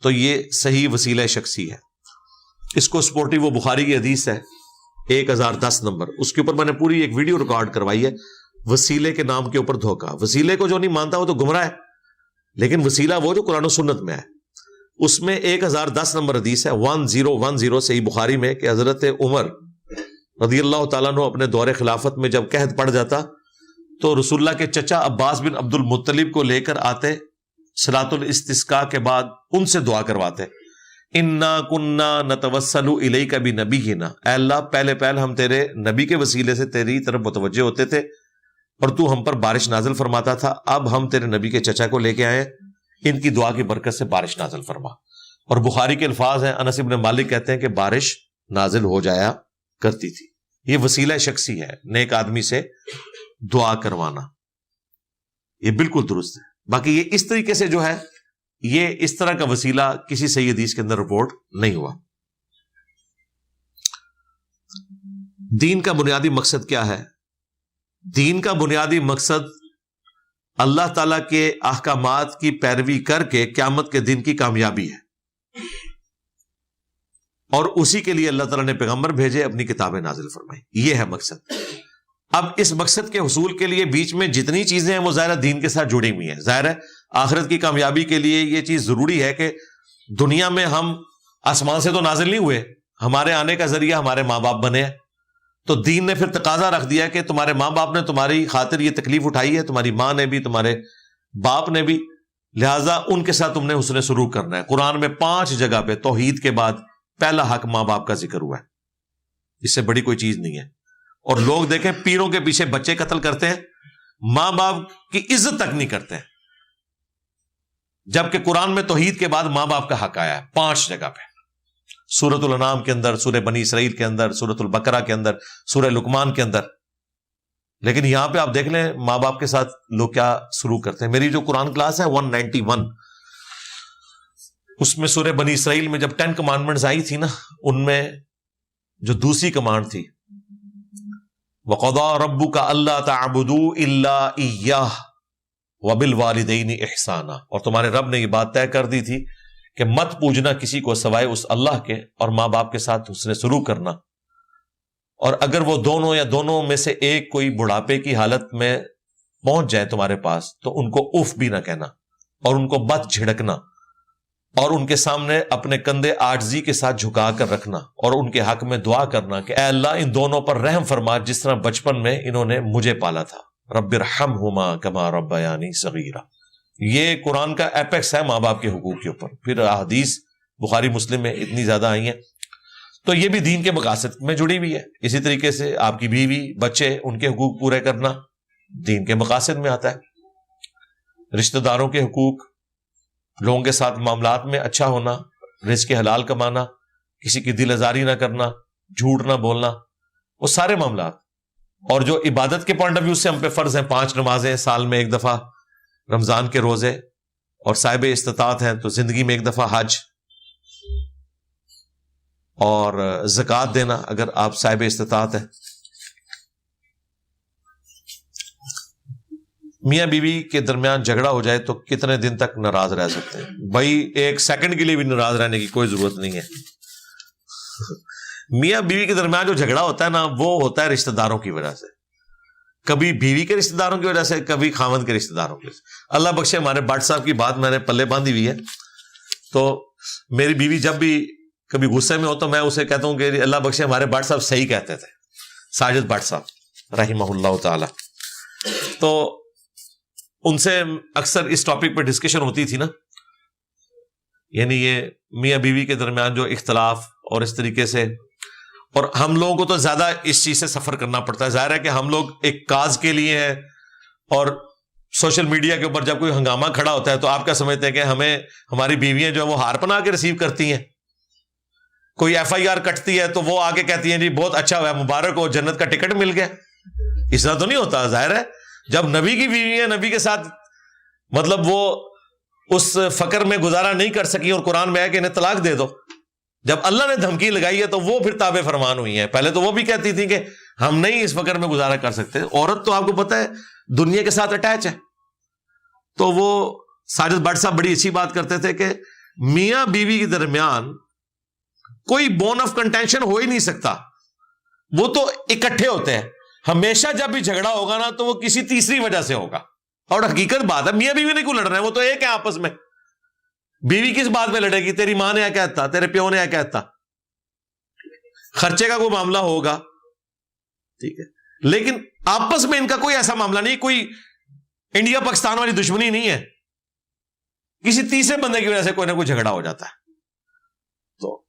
تو یہ صحیح وسیلہ شخصی ہے۔ اس کو سپورٹی وہ بخاری کی حدیث ہے 1010 نمبر، اس کے اوپر میں نے پوری ایک ویڈیو ریکارڈ کروائی ہے، وسیلے کے نام کے اوپر دھوکہ۔ وسیلے کو جو نہیں مانتا وہ تو گمراہ ہے، لیکن وسیلہ وہ جو قرآن و سنت میں ہے۔ اس میں 1010 نمبر حدیث ہے 1010 صحیح بخاری میں کہ حضرت عمر رضی اللہ تعالیٰ عنہ اپنے دور خلافت میں جب قحط پڑ جاتا تو رسول اللہ کے چچا عباس بن عبد المطلب کو لے کر آتے، صلاۃ الاستسقاء کے بعد ان سے دعا کرواتے، انا کننا نتوسل الیک بنبینا، اے اللہ پہلے ہم تیرے نبی کے وسیلے سے تیری طرف متوجہ ہوتے تھے اور تو ہم پر بارش نازل فرماتا تھا، اب ہم تیرے نبی کے چچا کو لے کے آئے، ان کی دعا کی برکت سے بارش نازل فرما۔ اور بخاری کے الفاظ ہیں، انس بن مالک کہتے ہیں کہ بارش نازل ہو جایا کرتی تھی۔ یہ وسیلہ شخصی ہے، نیک آدمی سے دعا کروانا، یہ بالکل درست ہے۔ باقی یہ اس طریقے سے جو ہے، یہ اس طرح کا وسیلہ کسی صحیح حدیث کے اندر رپورٹ نہیں ہوا۔ دین کا بنیادی مقصد کیا ہے؟ دین کا بنیادی مقصد اللہ تعالیٰ کے احکامات کی پیروی کر کے قیامت کے دن کی کامیابی ہے، اور اسی کے لیے اللہ تعالیٰ نے پیغمبر بھیجے، اپنی کتابیں نازل فرمائی، یہ ہے مقصد۔ اب اس مقصد کے حصول کے لیے بیچ میں جتنی چیزیں ہیں وہ ظاہر دین کے ساتھ جڑی ہوئی ہیں۔ ظاہر ہے آخرت کی کامیابی کے لیے یہ چیز ضروری ہے کہ دنیا میں ہم آسمان سے تو نازل نہیں ہوئے، ہمارے آنے کا ذریعہ ہمارے ماں باپ بنے ہیں، تو دین نے پھر تقاضا رکھ دیا کہ تمہارے ماں باپ نے تمہاری خاطر یہ تکلیف اٹھائی ہے، تمہاری ماں نے بھی، تمہارے باپ نے بھی، لہٰذا ان کے ساتھ تم نے حسن سلوک کرنا ہے۔ قرآن میں 5 جگہ پہ توحید کے بعد پہلا حق ماں باپ کا ذکر ہوا ہے، اس سے بڑی کوئی چیز نہیں ہے۔ اور لوگ دیکھیں پیروں کے پیچھے بچے قتل کرتے ہیں، ماں باپ کی عزت تک نہیں کرتے ہیں، جبکہ قرآن میں توحید کے بعد ماں باپ کا حق آیا ہے 5 جگہ پہ، سورۃ الانعام کے اندر، سورہ بنی اسرائیل کے اندر، سورۃ البقرہ کے اندر، سورہ لقمان کے اندر۔ لیکن یہاں پہ آپ دیکھ لیں ماں باپ کے ساتھ لوگ کیا سلوک کرتے ہیں۔ میری جو قرآن کلاس ہے 191، اس میں سورہ بنی اسرائیل میں جب 10 کمانڈمنٹس آئی تھی نا، ان میں جو دوسری کمانڈ تھی وَقَضَىٰ رَبُّكَ أَلَّا تَعْبُدُوا إِلَّا إِيَّاهُ، وَبِالْوَالِدَيْنِ إِحْسَانًا، اور تمہارے رب نے یہ بات طے کر دی تھی کہ مت پوجنا کسی کو سوائے اس اللہ کے، اور ماں باپ کے ساتھ حسن سلوک کرنا، اور اگر وہ دونوں یا دونوں میں سے ایک کوئی بڑھاپے کی حالت میں پہنچ جائے تمہارے پاس تو ان کو اف بھی نہ کہنا، اور ان کو بد جھڑکنا، اور ان کے سامنے اپنے کندھے عاجزی کے ساتھ جھکا کر رکھنا، اور ان کے حق میں دعا کرنا کہ اے اللہ ان دونوں پر رحم فرما جس طرح بچپن میں انہوں نے مجھے پالا تھا، رب ارحمہما کما ربیانی صغیرا۔ یہ قرآن کا ایپیکس ہے ماں باپ کے حقوق کے اوپر۔ پھر احادیث بخاری مسلم میں اتنی زیادہ آئی ہیں، تو یہ بھی دین کے مقاصد میں جڑی ہوئی ہے۔ اسی طریقے سے آپ کی بیوی، بچے، ان کے حقوق پورے کرنا دین کے مقاصد میں آتا ہے۔ رشتہ داروں کے حقوق، لوگوں کے ساتھ معاملات میں اچھا ہونا، رزق حلال کمانا، کسی کی دل آزاری نہ کرنا، جھوٹ نہ بولنا، وہ سارے معاملات۔ اور جو عبادت کے پوائنٹ آف ویو سے ہم پہ فرض ہیں، 5 نمازیں سال میں 1 دفعہ، رمضان کے روزے، اور صاحب استطاعت ہیں تو زندگی میں 1 دفعہ حج، اور زکوٰۃ دینا اگر آپ صاحب استطاعت ہیں۔ میاں بیوی کے درمیان جھگڑا ہو جائے تو کتنے دن تک ناراض رہ سکتے ہیں؟ بھائی 1 سیکنڈ کے لیے بھی ناراض رہنے کی کوئی ضرورت نہیں ہے۔ میاں بیوی کے درمیان جو جھگڑا ہوتا ہے نا، وہ ہوتا ہے رشتہ داروں کی وجہ سے، کبھی بیوی کے رشتہ داروں کی وجہ سے، کبھی خاوند کے رشتہ داروں کی وجہ سے۔ اللہ بخشے ہمارے بٹ صاحب کی بات میں نے پلے باندھی ہوئی ہے، تو میری بیوی جب بھی کبھی غصے میں ہو تو میں اسے کہتا ہوں کہ اللہ بخشے ہمارے بٹ صاحب صحیح کہتے تھے، ساجد بٹ صاحب رحمہ اللہ تعالی۔ تو ان سے اکثر اس ٹاپک پہ ڈسکشن ہوتی تھی نا، یعنی یہ میاں بیوی کے درمیان جو اختلاف، اور اس طریقے سے، اور ہم لوگوں کو تو زیادہ اس چیز سے سفر کرنا پڑتا ہے۔ ظاہر ہے کہ ہم لوگ ایک کاز کے لیے ہیں، اور سوشل میڈیا کے اوپر جب کوئی ہنگامہ کھڑا ہوتا ہے تو آپ کیا سمجھتے ہیں کہ ہمیں ہماری بیویاں جو ہیں وہ ہار پنا کے ریسیو کرتی ہیں؟ کوئی FIR کٹتی ہے تو وہ آ کے کہتی ہیں جی بہت اچھا ہوا، مبارک ہو، جنت کا ٹکٹ مل گیا۔ اس طرح تو نہیں ہوتا۔ ظاہر ہے جب نبی کی بیوی ہے، نبی کے ساتھ مطلب وہ اس فقر میں گزارا نہیں کر سکی، اور قرآن میں ہے کہ انہیں طلاق دے دو، جب اللہ نے دھمکی لگائی ہے تو وہ پھر تابع فرمان ہوئی ہیں۔ پہلے تو وہ بھی کہتی تھی کہ ہم نہیں اس فقر میں گزارا کر سکتے۔ عورت تو آپ کو پتہ ہے دنیا کے ساتھ اٹیچ ہے۔ تو وہ ساجد بٹ صاحب بڑی اچھی بات کرتے تھے کہ میاں بیوی کے درمیان کوئی بون آف کنٹینشن ہو ہی نہیں سکتا، وہ تو اکٹھے ہوتے ہیں۔ ہمیشہ جب بھی جھگڑا ہوگا نا تو وہ کسی تیسری وجہ سے ہوگا، اور حقیقت بات ہے میاں بیوی نے کیوں لڑ رہے ہیں، وہ تو ایک ہے آپس میں۔ بیوی کس بات پہ لڑے گی؟ تیری ماں نے کہتا، تیرے پیو نے کہتا، خرچے کا کوئی معاملہ ہوگا، ٹھیک ہے، لیکن آپس میں ان کا کوئی ایسا معاملہ نہیں، کوئی انڈیا پاکستان والی دشمنی نہیں ہے، کسی تیسرے بندے کی وجہ سے کوئی نہ کوئی جھگڑا ہو جاتا ہے۔ تو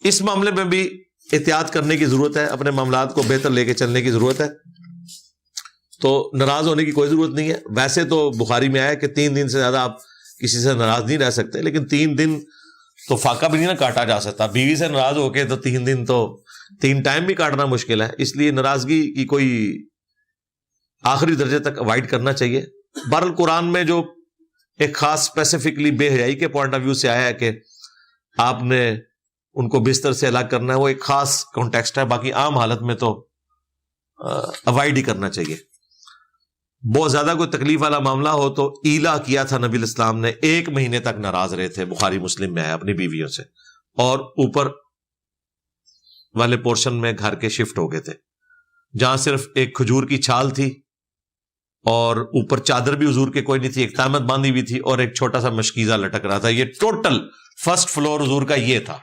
اس معاملے میں بھی احتیاط کرنے کی ضرورت ہے، اپنے معاملات کو بہتر لے کے چلنے کی ضرورت ہے۔ تو ناراض ہونے کی کوئی ضرورت نہیں ہے۔ ویسے تو بخاری میں آیا کہ 3 دن سے زیادہ آپ کسی سے ناراض نہیں رہ سکتے، لیکن 3 دن تو فاقہ بھی نہیں نہ کاٹا جا سکتا۔ بیوی سے ناراض ہو کے تو 3 دن تو 3 ٹائم بھی کاٹنا مشکل ہے، اس لیے ناراضگی کی کوئی آخری درجے تک اوائڈ کرنا چاہیے۔ بہرحال قرآن میں جو ایک خاص اسپیسیفکلی بے حیائی کے پوائنٹ آف ویو سے آیا ہے کہ آپ نے ان کو بستر سے الگ کرنا ہے، وہ ایک خاص کانٹیکسٹ ہے، باقی عام حالت میں تو اوائڈ ہی کرنا چاہیے۔ بہت زیادہ کوئی تکلیف والا معاملہ ہو تو ایلا کیا تھا نبی الاسلام نے، 1 مہینے تک ناراض رہے تھے، بخاری مسلم میں ہے، اپنی بیویوں سے، اور اوپر والے پورشن میں گھر کے شفٹ ہو گئے تھے، جہاں صرف ایک کھجور کی چھال تھی اور اوپر چادر بھی حضور کے کوئی نہیں تھی، ایک تہمت باندھی ہوئی تھی اور ایک چھوٹا سا مشکیزہ لٹک رہا تھا۔ یہ ٹوٹل فرسٹ فلور حضور کا یہ تھا،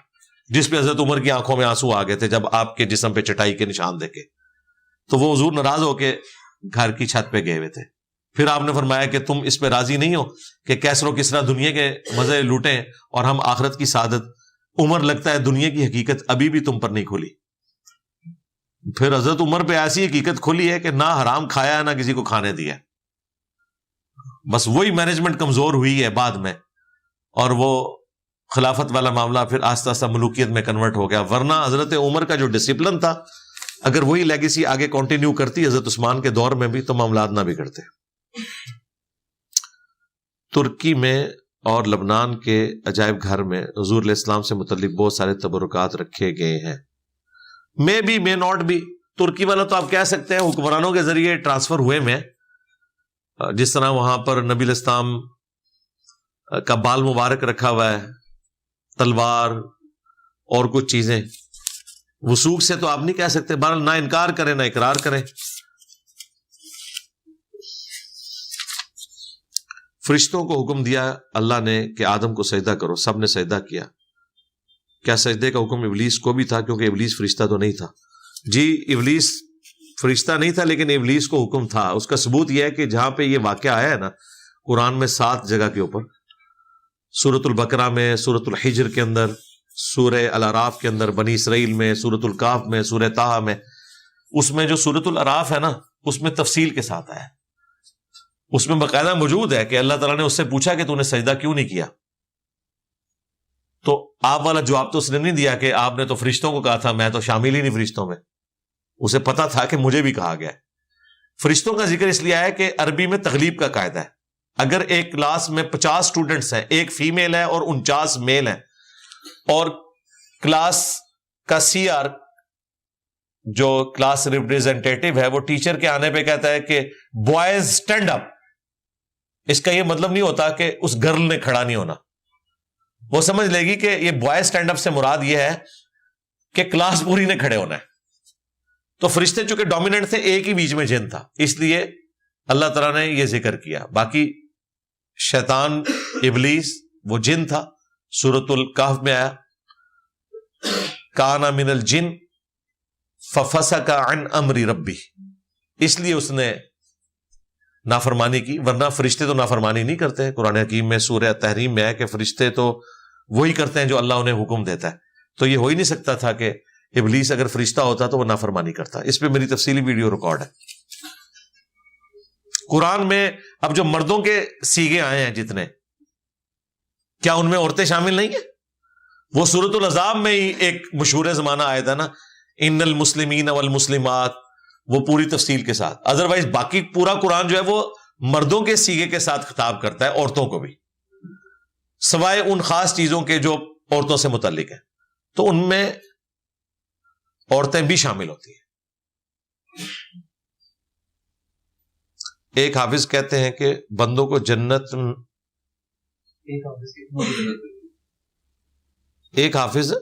جس پہ حضرت عمر کی آنکھوں میں آنسو آ گئے تھے جب آپ کے جسم پہ چٹائی کے نشان دیکھے۔ تو وہ حضور ناراض ہو کے گھر کی چھت پہ گئے ہوئے تھے۔ پھر آپ نے فرمایا کہ تم اس پہ راضی نہیں ہو کہ کیسر و کسرا دنیا کے مزے لوٹیں اور ہم آخرت کی سعادت؟ عمر لگتا ہے دنیا کی حقیقت ابھی بھی تم پر نہیں کھلی۔ پھر حضرت عمر پہ ایسی حقیقت کھلی ہے کہ نہ حرام کھایا ہے نہ کسی کو کھانے دیا، بس وہی مینجمنٹ کمزور ہوئی ہے بعد میں، اور وہ خلافت والا معاملہ پھر آہستہ آہستہ ملوکیت میں کنورٹ ہو گیا۔ ورنہ حضرت عمر کا جو ڈسپلن تھا، اگر وہی لیگیسی آگے کنٹینیو کرتی حضرت عثمان کے دور میں بھی تو معاملات نہ بگڑتے۔ ترکی میں اور لبنان کے عجائب گھر میں حضور علیہ السلام سے متعلق بہت سارے تبرکات رکھے گئے ہیں۔ میں بھی مے ناٹ بھی، ترکی والا تو آپ کہہ سکتے ہیں حکمرانوں کے ذریعے ٹرانسفر ہوئے میں، جس طرح وہاں پر نبی علیہ السلام کا بال مبارک رکھا ہوا ہے، تلوار اور کچھ چیزیں، وثوق سے تو آپ نہیں کہہ سکتے، بہرحال نہ انکار کریں نہ اقرار کریں۔ فرشتوں کو حکم دیا اللہ نے کہ آدم کو سجدہ کرو، سب نے سجدہ کیا۔ کیا سجدے کا حکم ابلیس کو بھی تھا؟ کیونکہ ابلیس فرشتہ تو نہیں تھا۔ جی ابلیس فرشتہ نہیں تھا، لیکن ابلیس کو حکم تھا۔ اس کا ثبوت یہ ہے کہ جہاں پہ یہ واقعہ آیا ہے نا قرآن میں 7 جگہ کے اوپر، سورۃ البقرہ میں، سورۃ الحجر کے اندر، سورہ الاعراف کے اندر، بنی اسرائیل میں، سورۃ الکہف میں، سورہ طٰہٰ میں، اس میں جو سورۃ الاعراف ہے نا اس میں تفصیل کے ساتھ آیا ہے، اس میں باقاعدہ موجود ہے کہ اللہ تعالیٰ نے اس سے پوچھا کہ تو نے سجدہ کیوں نہیں کیا، تو آپ والا جواب تو اس نے نہیں دیا کہ آپ نے تو فرشتوں کو کہا تھا، میں تو شامل ہی نہیں فرشتوں میں، اسے پتا تھا کہ مجھے بھی کہا گیا ہے۔ فرشتوں کا ذکر اس لیے آیا کہ عربی میں تغلیب کا قاعدہ ہے، اگر ایک کلاس میں 50 اسٹوڈنٹس ہیں، ایک فیمیل ہے اور 49 میل ہیں، اور کلاس کا سی آر جو کلاس ریپریزنٹیٹو ہے وہ ٹیچر کے آنے پہ کہتا ہے کہ بوائز اسٹینڈ اپ، اس کا یہ مطلب نہیں ہوتا کہ اس گرل نے کھڑا نہیں ہونا، وہ سمجھ لے گی کہ یہ بوائز اسٹینڈ اپ سے مراد یہ ہے کہ کلاس پوری نے کھڑے ہونا ہے۔ تو فرشتے چونکہ ڈومیننٹ تھے، ایک ہی بیچ میں جن تھا، اس لیے اللہ تعالیٰ نے یہ ذکر کیا۔ باقی شیطان ابلیس وہ جن تھا، سورۃ الکہف میں آیا کان من الجن ففسق عن امر ربی، اس لیے اس نے نافرمانی کی، ورنہ فرشتے تو نافرمانی نہیں کرتے۔ قرآن حکیم میں سورہ تحریم میں ہے کہ فرشتے تو وہی کرتے ہیں جو اللہ انہیں حکم دیتا ہے، تو یہ ہو ہی نہیں سکتا تھا کہ ابلیس اگر فرشتہ ہوتا تو وہ نافرمانی کرتا۔ اس پہ میری تفصیلی ویڈیو ریکارڈ ہے۔ قرآن میں اب جو مردوں کے سیغے آئے ہیں جتنے، کیا ان میں عورتیں شامل نہیں ہیں؟ وہ سورۃ الاحزاب میں ہی ایک مشہور زمانہ آیا تھا نا، ان المسلمین والمسلمات، وہ پوری تفصیل کے ساتھ۔ ادروائز باقی پورا قرآن جو ہے وہ مردوں کے سیغے کے ساتھ خطاب کرتا ہے، عورتوں کو بھی، سوائے ان خاص چیزوں کے جو عورتوں سے متعلق ہیں، تو ان میں عورتیں بھی شامل ہوتی ہیں۔ ایک حافظ کہتے ہیں کہ بندوں کو جنت، ایک حافظ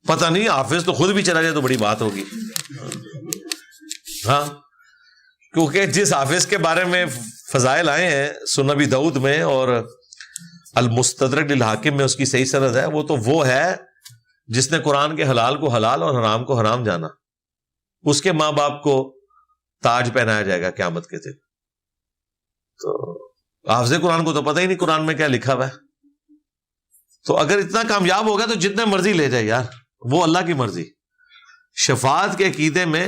پتہ نہیں، حافظ تو خود بھی چلا جائے تو بڑی بات ہوگی، ہاں، کیونکہ جس حافظ کے بارے میں فضائل آئے ہیں سنن ابی داؤد میں اور المستدرک للحاکم میں، اس کی صحیح سند ہے، وہ ہے جس نے قرآن کے حلال کو حلال اور حرام کو حرام جانا، اس کے ماں باپ کو تاج پہنایا جائے گا قیامت کے دن۔ تو حافظ قرآن کو تو پتہ ہی نہیں قرآن میں کیا لکھا ہوا ہے، تو اگر اتنا کامیاب ہوگا تو جتنے مرضی لے جائے یار، وہ اللہ کی مرضی۔ شفاعت کے عقیدے میں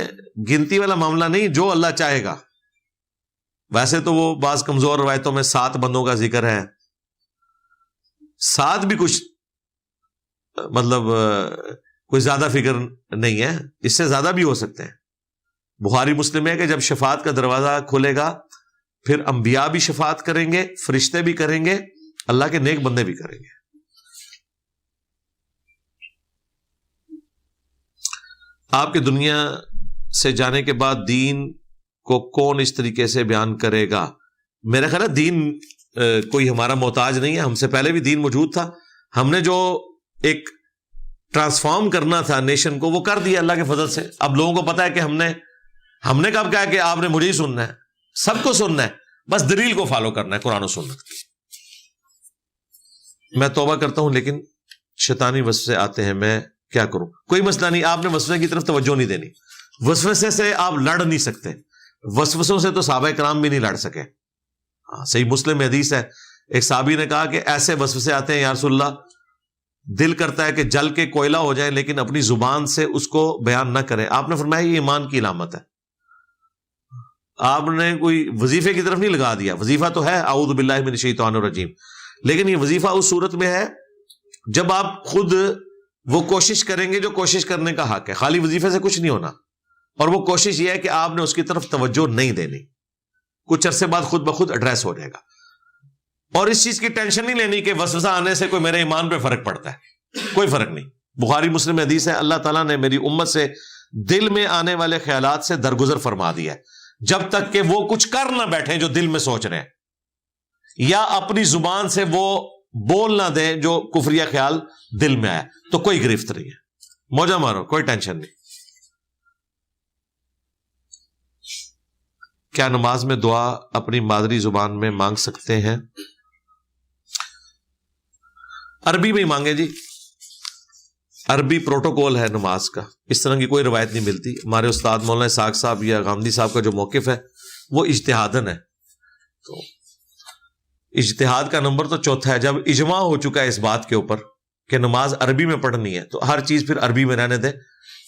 گنتی والا معاملہ نہیں، جو اللہ چاہے گا۔ ویسے تو وہ بعض کمزور روایتوں میں 7 بندوں کا ذکر ہے، 7 بھی کچھ مطلب کوئی زیادہ فکر نہیں ہے، اس سے زیادہ بھی ہو سکتے ہیں۔ بخاری مسلم ہے کہ جب شفاعت کا دروازہ کھلے گا پھر انبیاء بھی شفاعت کریں گے، فرشتے بھی کریں گے، اللہ کے نیک بندے بھی کریں گے۔ آپ کے دنیا سے جانے کے بعد دین کو کون اس طریقے سے بیان کرے گا؟ میرا خیال ہے دین کوئی ہمارا محتاج نہیں ہے، ہم سے پہلے بھی دین موجود تھا، ہم نے جو ایک ٹرانسفارم کرنا تھا نیشن کو وہ کر دیا اللہ کے فضل سے۔ اب لوگوں کو پتا ہے کہ ہم نے کب کہا کہ آپ نے مجھے ہی سننا ہے، سب کو سننا ہے، بس دلیل کو فالو کرنا ہے، قرآن و سنت کی۔ میں توبہ کرتا ہوں لیکن شیطانی وسوسے آتے ہیں، میں کیا کروں؟ کوئی مسئلہ نہیں، آپ نے وسوسے کی طرف توجہ نہیں دینی، وسوسے سے آپ لڑ نہیں سکتے، وسوسوں سے تو صحابہ کرام بھی نہیں لڑ سکے۔ صحیح مسلم میں حدیث ہے، ایک صحابی نے کہا کہ ایسے وسوسے آتے ہیں یا رسول اللہ، دل کرتا ہے کہ جل کے کوئلہ ہو جائے لیکن اپنی زبان سے اس کو بیان نہ کرے۔ آپ نے فرمایا یہ ایمان کی علامت ہے۔ آپ نے کوئی وظیفے کی طرف نہیں لگا دیا، وظیفہ تو ہے اعوذ باللہ من الشیطان الرجیم، لیکن یہ وظیفہ اس صورت میں ہے جب آپ خود وہ کوشش کریں گے جو کوشش کرنے کا حق ہے، خالی وظیفے سے کچھ نہیں ہونا، اور وہ کوشش یہ ہے کہ آپ نے اس کی طرف توجہ نہیں دینی، کچھ عرصے بعد خود بخود ایڈریس ہو جائے گا۔ اور اس چیز کی ٹینشن نہیں لینی کہ وسوسہ آنے سے کوئی میرے ایمان پہ فرق پڑتا ہے، کوئی فرق نہیں۔ بخاری مسلم میں حدیث ہے، اللہ تعالیٰ نے میری امت سے دل میں آنے والے خیالات سے درگزر فرما دیا ہے، جب تک کہ وہ کچھ کر نہ بیٹھے جو دل میں سوچ رہے ہیں، یا اپنی زبان سے وہ بول نہ دیں جو کفریہ خیال دل میں آیا، تو کوئی گرفت نہیں ہے، موجہ مارو، کوئی ٹینشن نہیں۔ کیا نماز میں دعا اپنی مادری زبان میں مانگ سکتے ہیں؟ عربی میں ہی مانگے جی، عربی پروٹوکول ہے نماز کا، اس طرح کی کوئی روایت نہیں ملتی۔ ہمارے استاد مولانا اسحاق صاحب یا غامدی صاحب کا جو موقف ہے وہ اجتہادن ہے، تو اجتہاد کا نمبر تو چوتھا ہے۔ جب اجماع ہو چکا ہے اس بات کے اوپر کہ نماز عربی میں پڑھنی ہے تو ہر چیز پھر عربی میں رہنے دیں۔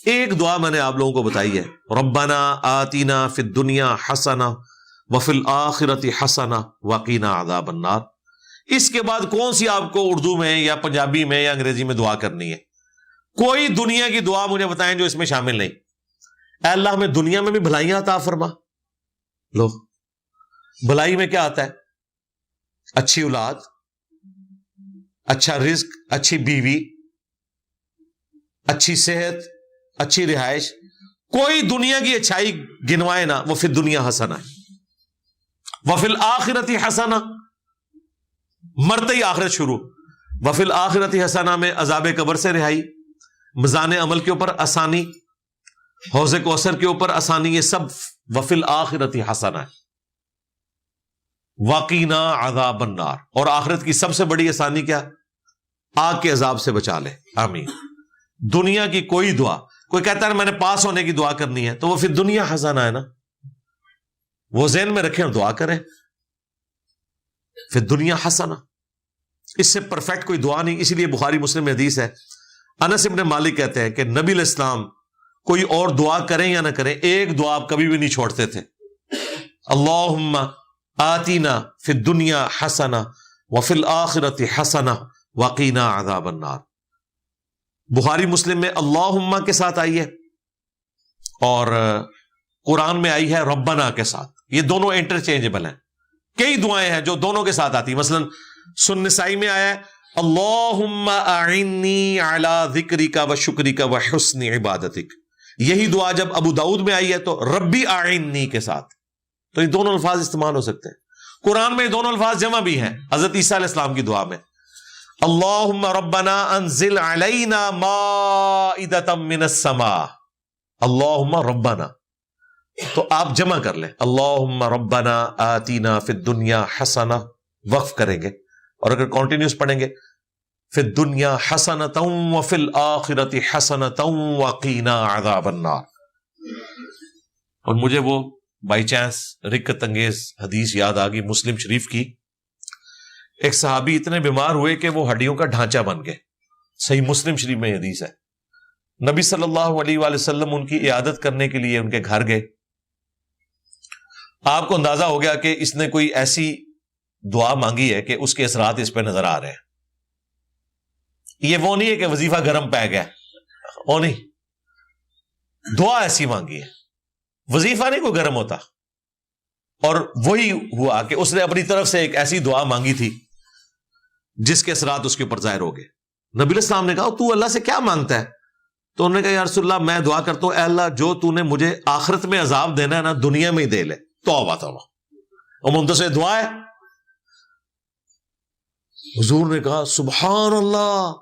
ایک دعا میں نے آپ لوگوں کو بتائی ہے، ربنا آتینا فی الدنیا حسنہ وفی الآخرۃ حسنہ وقینا عذاب النار۔ اس کے بعد کون سی آپ کو اردو میں یا پنجابی میں یا انگریزی میں دعا کرنی ہے؟ کوئی دنیا کی دعا مجھے بتائیں جو اس میں شامل نہیں۔ اے اللہ ہمیں دنیا میں بھی بھلائیاں عطا فرما۔ لو، بھلائی میں کیا آتا ہے؟ اچھی اولاد، اچھا رزق، اچھی بیوی، اچھی صحت، اچھی رہائش۔ کوئی دنیا کی اچھائی گنوائے نا، وہ فی الدنیا حسنہ وفی الآخرۃ حسنہ، مرتے ہی آخرت شروع۔ وفی الآخرۃ حسنہ میں عذاب قبر سے رہائی، میزان عمل کے اوپر آسانی، حوض کوثر کے اوپر آسانی، یہ سب وفی الآخرۃ حسنہ ہے۔ وقینا عذاب النار، اور آخرت کی سب سے بڑی آسانی کیا؟ آگ کے عذاب سے بچا لے، آمین۔ دنیا کی کوئی دعا، کوئی کہتا ہے میں نے پاس ہونے کی دعا کرنی ہے تو وہ پھر دنیا حسنہ ہے نا، وہ ذہن میں رکھیں اور دعا کریں، پھر دنیا حسنہ۔ اس سے پرفیکٹ کوئی دعا نہیں۔ اسی لیے بخاری مسلم میں حدیث ہے، انس ابن مالک کہتے ہیں کہ نبی علیہ السلام کوئی اور دعا کریں یا نہ کریں، ایک دعا آپ کبھی بھی نہیں چھوڑتے تھے، اللہم آتینا فی الدنیا حسنہ وفی الآخرۃ حسنہ وقینا عذاب النار۔ بخاری مسلم میں اللہم کے ساتھ آئی ہے اور قرآن میں آئی ہے ربنا کے ساتھ، یہ دونوں انٹرچینجبل ہیں۔ کئی دعائیں ہیں جو دونوں کے ساتھ آتی ہیں، مثلا سنن نسائی میں آیا ہے اللہم اعنی علی ذکرک و شکرک و حسن عبادتک۔ یہی دعا جب ابو داؤد میں آئی ہے تو ربی اعنی کے ساتھ، تو یہ دونوں الفاظ استعمال ہو سکتے ہیں۔ قرآن میں یہ دونوں الفاظ جمع بھی ہیں، حضرت عیسیٰ علیہ السلام کی دعا میں اللہم ربنا انزل علینا مائدۃ من السماء، اللہم ربنا، تو آپ جمع کر لیں اللہم ربنا آتینا فی الدنیا حسنہ، وقف کریں گے، اور اگر کنٹینیوس پڑھیں گے فی الدنیا حسنۃ وفی الآخرۃ حسنۃ وقینا عذاب النار۔ اور مجھے وہ بائی چانس رکت انگیز حدیث یاد آ گئی مسلم شریف کی، ایک صحابی اتنے بیمار ہوئے کہ وہ ہڈیوں کا ڈھانچہ بن گئے، صحیح مسلم شریف میں حدیث ہے۔ نبی صلی اللہ علیہ وآلہ وسلم ان کی عیادت کرنے کے لیے ان کے گھر گئے۔ آپ کو اندازہ ہو گیا کہ اس نے کوئی ایسی دعا مانگی ہے کہ اس کے اثرات اس پہ نظر آ رہے ہیں۔ یہ وہ نہیں ہے کہ وظیفہ گرم پہ گیا، وہ نہیں، دعا ایسی مانگی ہے، وظیفہ نہیں کوئی گرم ہوتا۔ اور وہی ہوا کہ اس نے اپنی طرف سے ایک ایسی دعا مانگی تھی جس کے اثرات اس کے اوپر ظاہر ہو گئے۔ نبی علیہ السلام نے کہا تو اللہ سے کیا مانگتا ہے؟ تو انہوں نے کہا یا رسول اللہ میں دعا کرتا ہوں اے اللہ جو تو نے مجھے آخرت میں عذاب دینا ہے نا دنیا میں ہی دے لے۔ توبہ توبہ، اور منتصر دعا ہے۔ حضور نے کہا سبحان اللہ۔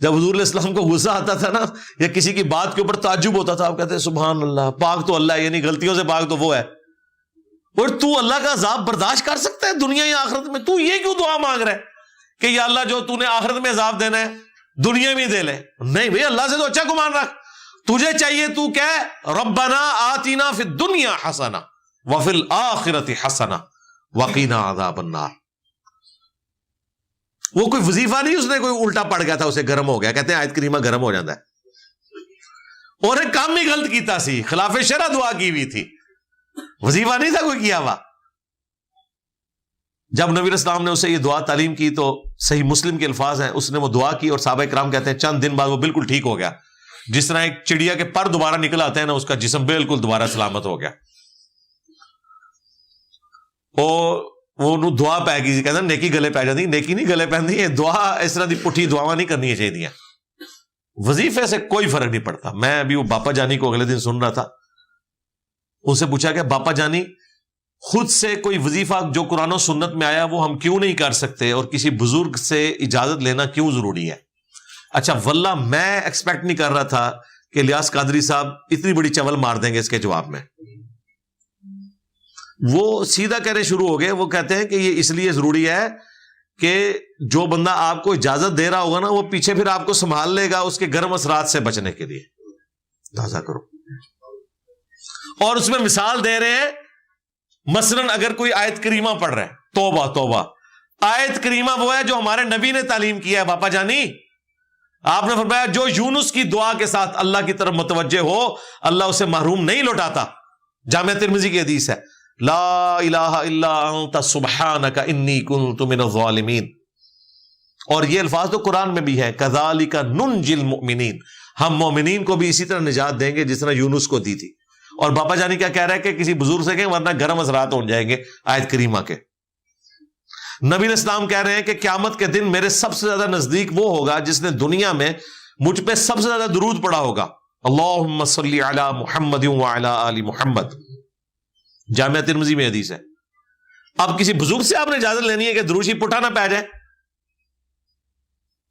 جب حضور علیہ السلام کو غصہ آتا تھا نا یا کسی کی بات کے اوپر تعجب ہوتا تھا، آپ کہتے ہیں سبحان اللہ، پاک تو اللہ ہے، یعنی غلطیوں سے پاک تو وہ ہے، اور تو اللہ کا عذاب برداشت کر سکتا ہے دنیا یا آخرت میں؟ تو یہ کیوں دعا مانگ رہا ہے کہ یا اللہ جو تو نے آخرت میں عذاب دینا ہے دنیا میں دے لے؟ نہیں بھئی، اللہ سے تو اچھا گمان رکھ، تجھے چاہیے تو کہہ ربنا آتینا فی الدنیا حسنہ وفی الآخرۃ حسنہ وقینا عذاب النار۔ وہ کوئی وظیفہ نہیں اس نے کوئی الٹا پڑ گیا تھا اسے گرم ہو گیا، کہتے ہیں آیت کریمہ گرم ہو جاتا ہے، اور ایک کام ہی غلط کیتا سی، خلاف شرع دعا کی ہوئی تھی، وظیفہ نہیں تھا کوئی کیا ہوا۔ جب نبی علیہ السلام نے اسے یہ دعا تعلیم کی تو صحیح مسلم کے الفاظ ہیں، اس نے وہ دعا کی اور صحابہ کرام کہتے ہیں چند دن بعد وہ بالکل ٹھیک ہو گیا، جس طرح ایک چڑیا کے پر دوبارہ نکل آتے ہیں نا، اس کا جسم بالکل دوبارہ سلامت ہو گیا۔ وہ دعا پی گئی، کہتے ہیں نیکی گلے پی جاتی، نیکی نہیں گلے پہنتی، یہ دعا اس طرح دی پٹھی دعا نہیں کرنی چاہیے، وظیفے سے کوئی فرق نہیں پڑتا۔ میں ابھی وہ باپا جانی کو اگلے دن سن رہا تھا، ان سے پوچھا کہ باپا جانی خود سے کوئی وظیفہ جو قرآن و سنت میں آیا وہ ہم کیوں نہیں کر سکتے اور کسی بزرگ سے اجازت لینا کیوں ضروری ہے؟ اچھا واللہ میں ایکسپیکٹ نہیں کر رہا تھا کہ الیاس قادری صاحب اتنی بڑی چول مار دیں گے اس کے جواب میں. وہ سیدھا کہنے شروع ہو گئے. وہ کہتے ہیں کہ یہ اس لیے ضروری ہے کہ جو بندہ آپ کو اجازت دے رہا ہوگا نا وہ پیچھے پھر آپ کو سنبھال لے گا اس کے گرم اثرات سے بچنے کے لیے. تازہ کرو. اور اس میں مثال دے رہے ہیں مثلاً اگر کوئی آیت کریمہ پڑھ رہا ہے, توبہ توبہ, آیت کریمہ وہ ہے جو ہمارے نبی نے تعلیم کیا ہے باپا جانی. آپ نے فرمایا جو یونس کی دعا کے ساتھ اللہ کی طرف متوجہ ہو اللہ اسے محروم نہیں لوٹاتا. جامعہ ترمذی کی حدیث ہے, لا الہ الا انت سبحانک انی کنت من الظالمین. اور یہ الفاظ تو قرآن میں بھی ہے, کذالک ننجی المؤمنین, ہم مومنین کو بھی اسی طرح نجات دیں گے جس طرح یونس کو دی تھی. اور باپا جانی کیا کہہ رہا ہے کہ کسی بزرگ سے کہیں ورنہ گرم اثرات ہو جائیں گے آیت کریمہ کے. نبی اسلام کہہ رہے ہیں کہ قیامت کے دن میرے سب سے زیادہ نزدیک وہ ہوگا جس نے دنیا میں مجھ پہ سب سے زیادہ درود پڑھا ہوگا. اللہم صلی علی محمد وعلی آل محمد. جامعہ ترمذی میں حدیث ہے. اب کسی بزرگ سے آپ نے اجازت لینی ہے کہ دروشی پٹھا نہ پہ جائے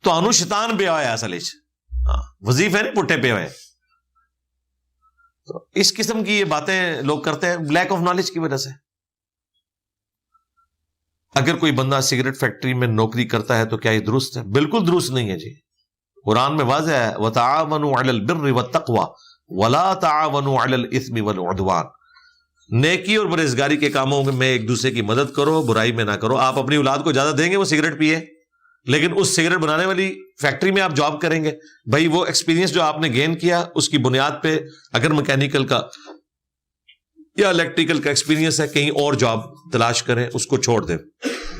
تو انو شیطان پہ آیا اصل وظیفے نہیں پٹھے پہ ہوئے. تو اس قسم کی یہ باتیں لوگ کرتے ہیں لیک آف نالج کی وجہ سے. اگر کوئی بندہ سگریٹ فیکٹری میں نوکری کرتا ہے تو کیا یہ درست ہے؟ بالکل درست نہیں ہے جی. قرآن میں واضح ہے وَتَعَاوَنُوا عَلَى الْبِرِّ وَالتَّقْوَى وَلَا تَعَاوَنُوا عَلَى الْإِثْمِ وَالْعُدْوَانِ. نیکی اور پرہیزگاری کے کاموں میں ایک دوسرے کی مدد کرو, برائی میں نہ کرو. آپ اپنی اولاد کو اجازت دیں گے وہ سگریٹ پیے, لیکن اس سگریٹ بنانے والی فیکٹری میں آپ جاب کریں گے. بھائی وہ ایکسپیرینس جو آپ نے گین کیا اس کی بنیاد پہ اگر میکینیکل کا یا الیکٹریکل کا ایکسپیرینس ہے کہیں اور جاب تلاش کریں, اس کو چھوڑ دیں.